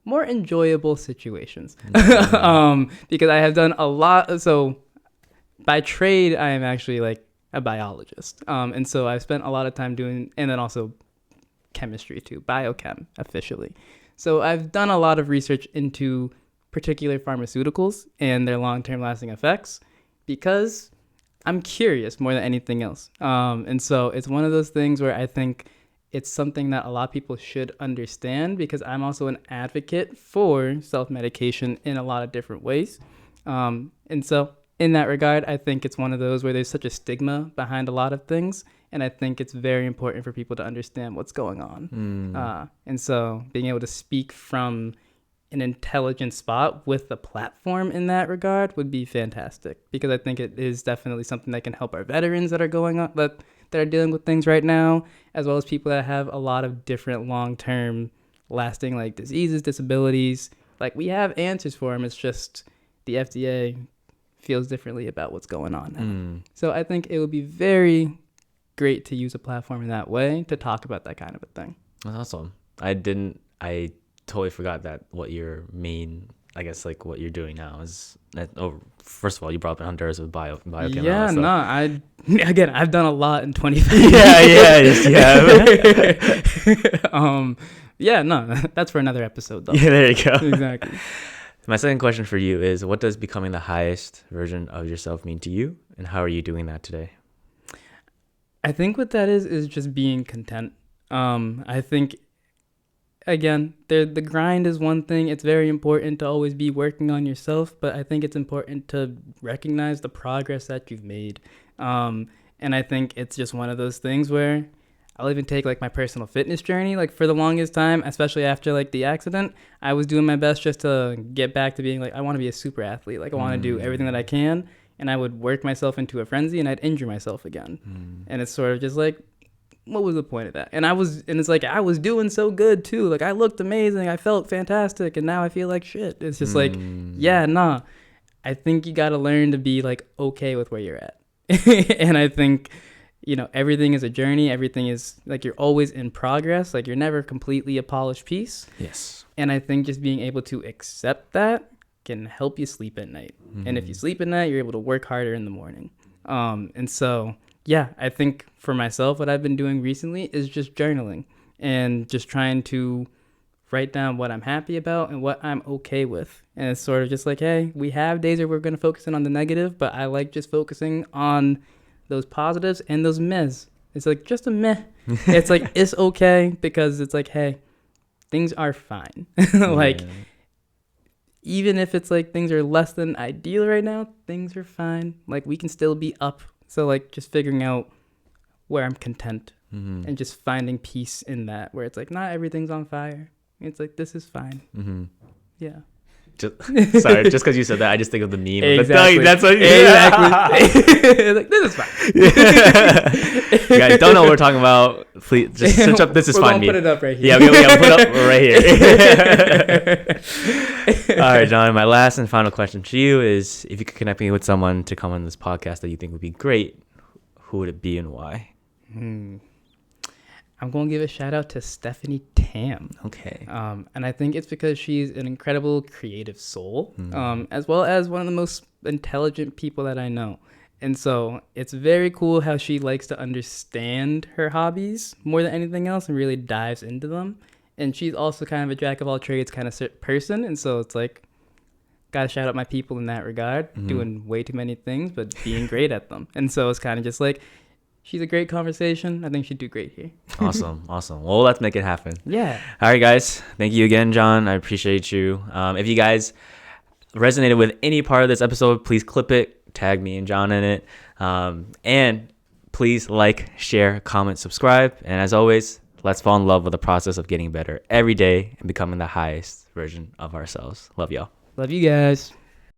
more enjoyable situations. Because I have done a lot. So by trade, I am actually like a biologist. And so I've spent a lot of time doing, and then also chemistry too, biochem officially. So I've done a lot of research into particular pharmaceuticals and their long-term lasting effects, because I'm curious more than anything else. And so it's one of those things where I think it's something that a lot of people should understand, because I'm also an advocate for self-medication in a lot of different ways. And so in that regard, I think it's one of those where there's such a stigma behind a lot of things. And I think it's very important for people to understand what's going on. And so being able to speak from an intelligent spot with a platform in that regard would be fantastic, because I think it is definitely something that can help our veterans that are that are dealing with things right now, as well as people that have a lot of different long-term lasting like diseases, disabilities. Like, we have answers for them. It's just the FDA feels differently about what's going on now. So I think it would be very great to use a platform in that way to talk about that kind of a thing. That's awesome. I totally forgot that what your main, I guess, like what you're doing now is that. First of all, you brought up Honduras with biochem. Yeah, I've done a lot in 25 years. That's for another episode though. Yeah, there you go. Exactly. My second question for you is, what does becoming the highest version of yourself mean to you, and how are you doing that today? I think what that is just being content. I think, again, the grind is one thing. It's very important to always be working on yourself, but I think it's important to recognize the progress that you've made. And I think it's just one of those things where I'll even take like my personal fitness journey. Like, for the longest time, especially after like the accident, I was doing my best just to get back to being like, I want to be a super athlete. Like, I want to do everything that I can. And I would work myself into a frenzy, and I'd injure myself again. And it's sort of just like, what was the point of that? And it's like, I was doing so good too. Like, I looked amazing. I felt fantastic. And now I feel like shit. It's just like, yeah, nah. I think you got to learn to be like okay with where you're at. And I think, everything is a journey. Everything is like, you're always in progress. Like, you're never completely a polished piece. Yes. And I think just being able to accept that can help you sleep at night. And if you sleep at night, you're able to work harder in the morning. And so, yeah, I think for myself, what I've been doing recently is just journaling and just trying to write down what I'm happy about and what I'm okay with. And it's sort of just like, hey, we have days where we're going to focus in on the negative, but I like just focusing on those positives and those mehs. It's like just a meh. It's like, it's okay, because it's like, hey, things are fine. Like, even if it's like things are less than ideal right now, things are fine. Like, we can still be up. So like, just figuring out where I'm content and just finding peace in that, where it's like, not everything's on fire. It's like, this is fine. Yeah. Sorry, just because you said that, I just think of the meme. Exactly. That's what Exactly. Like, this is fine. You guys don't know what we're talking about. Please just search up "This Is Fine" meme. We'll put it up right here. Yeah, we'll put it up right here. All right, John. My last and final question to you is: if you could connect me with someone to come on this podcast that you think would be great, who would it be and why? I'm going to give a shout out to Stephanie Tam. Okay. And I think it's because she's an incredible creative soul, as well as one of the most intelligent people that I know. And so it's very cool how she likes to understand her hobbies more than anything else and really dives into them. And she's also kind of a jack of all trades kind of person. And so it's like, got to shout out my people in that regard, doing way too many things, but being great at them. And so it's kind of just like, she's a great conversation. I think she'd do great here. Awesome. Well, let's make it happen. Yeah. All right, guys. Thank you again, John. I appreciate you. If you guys resonated with any part of this episode, please clip it, tag me and John in it. And please like, share, comment, subscribe. And as always, let's fall in love with the process of getting better every day and becoming the highest version of ourselves. Love y'all. Love you guys.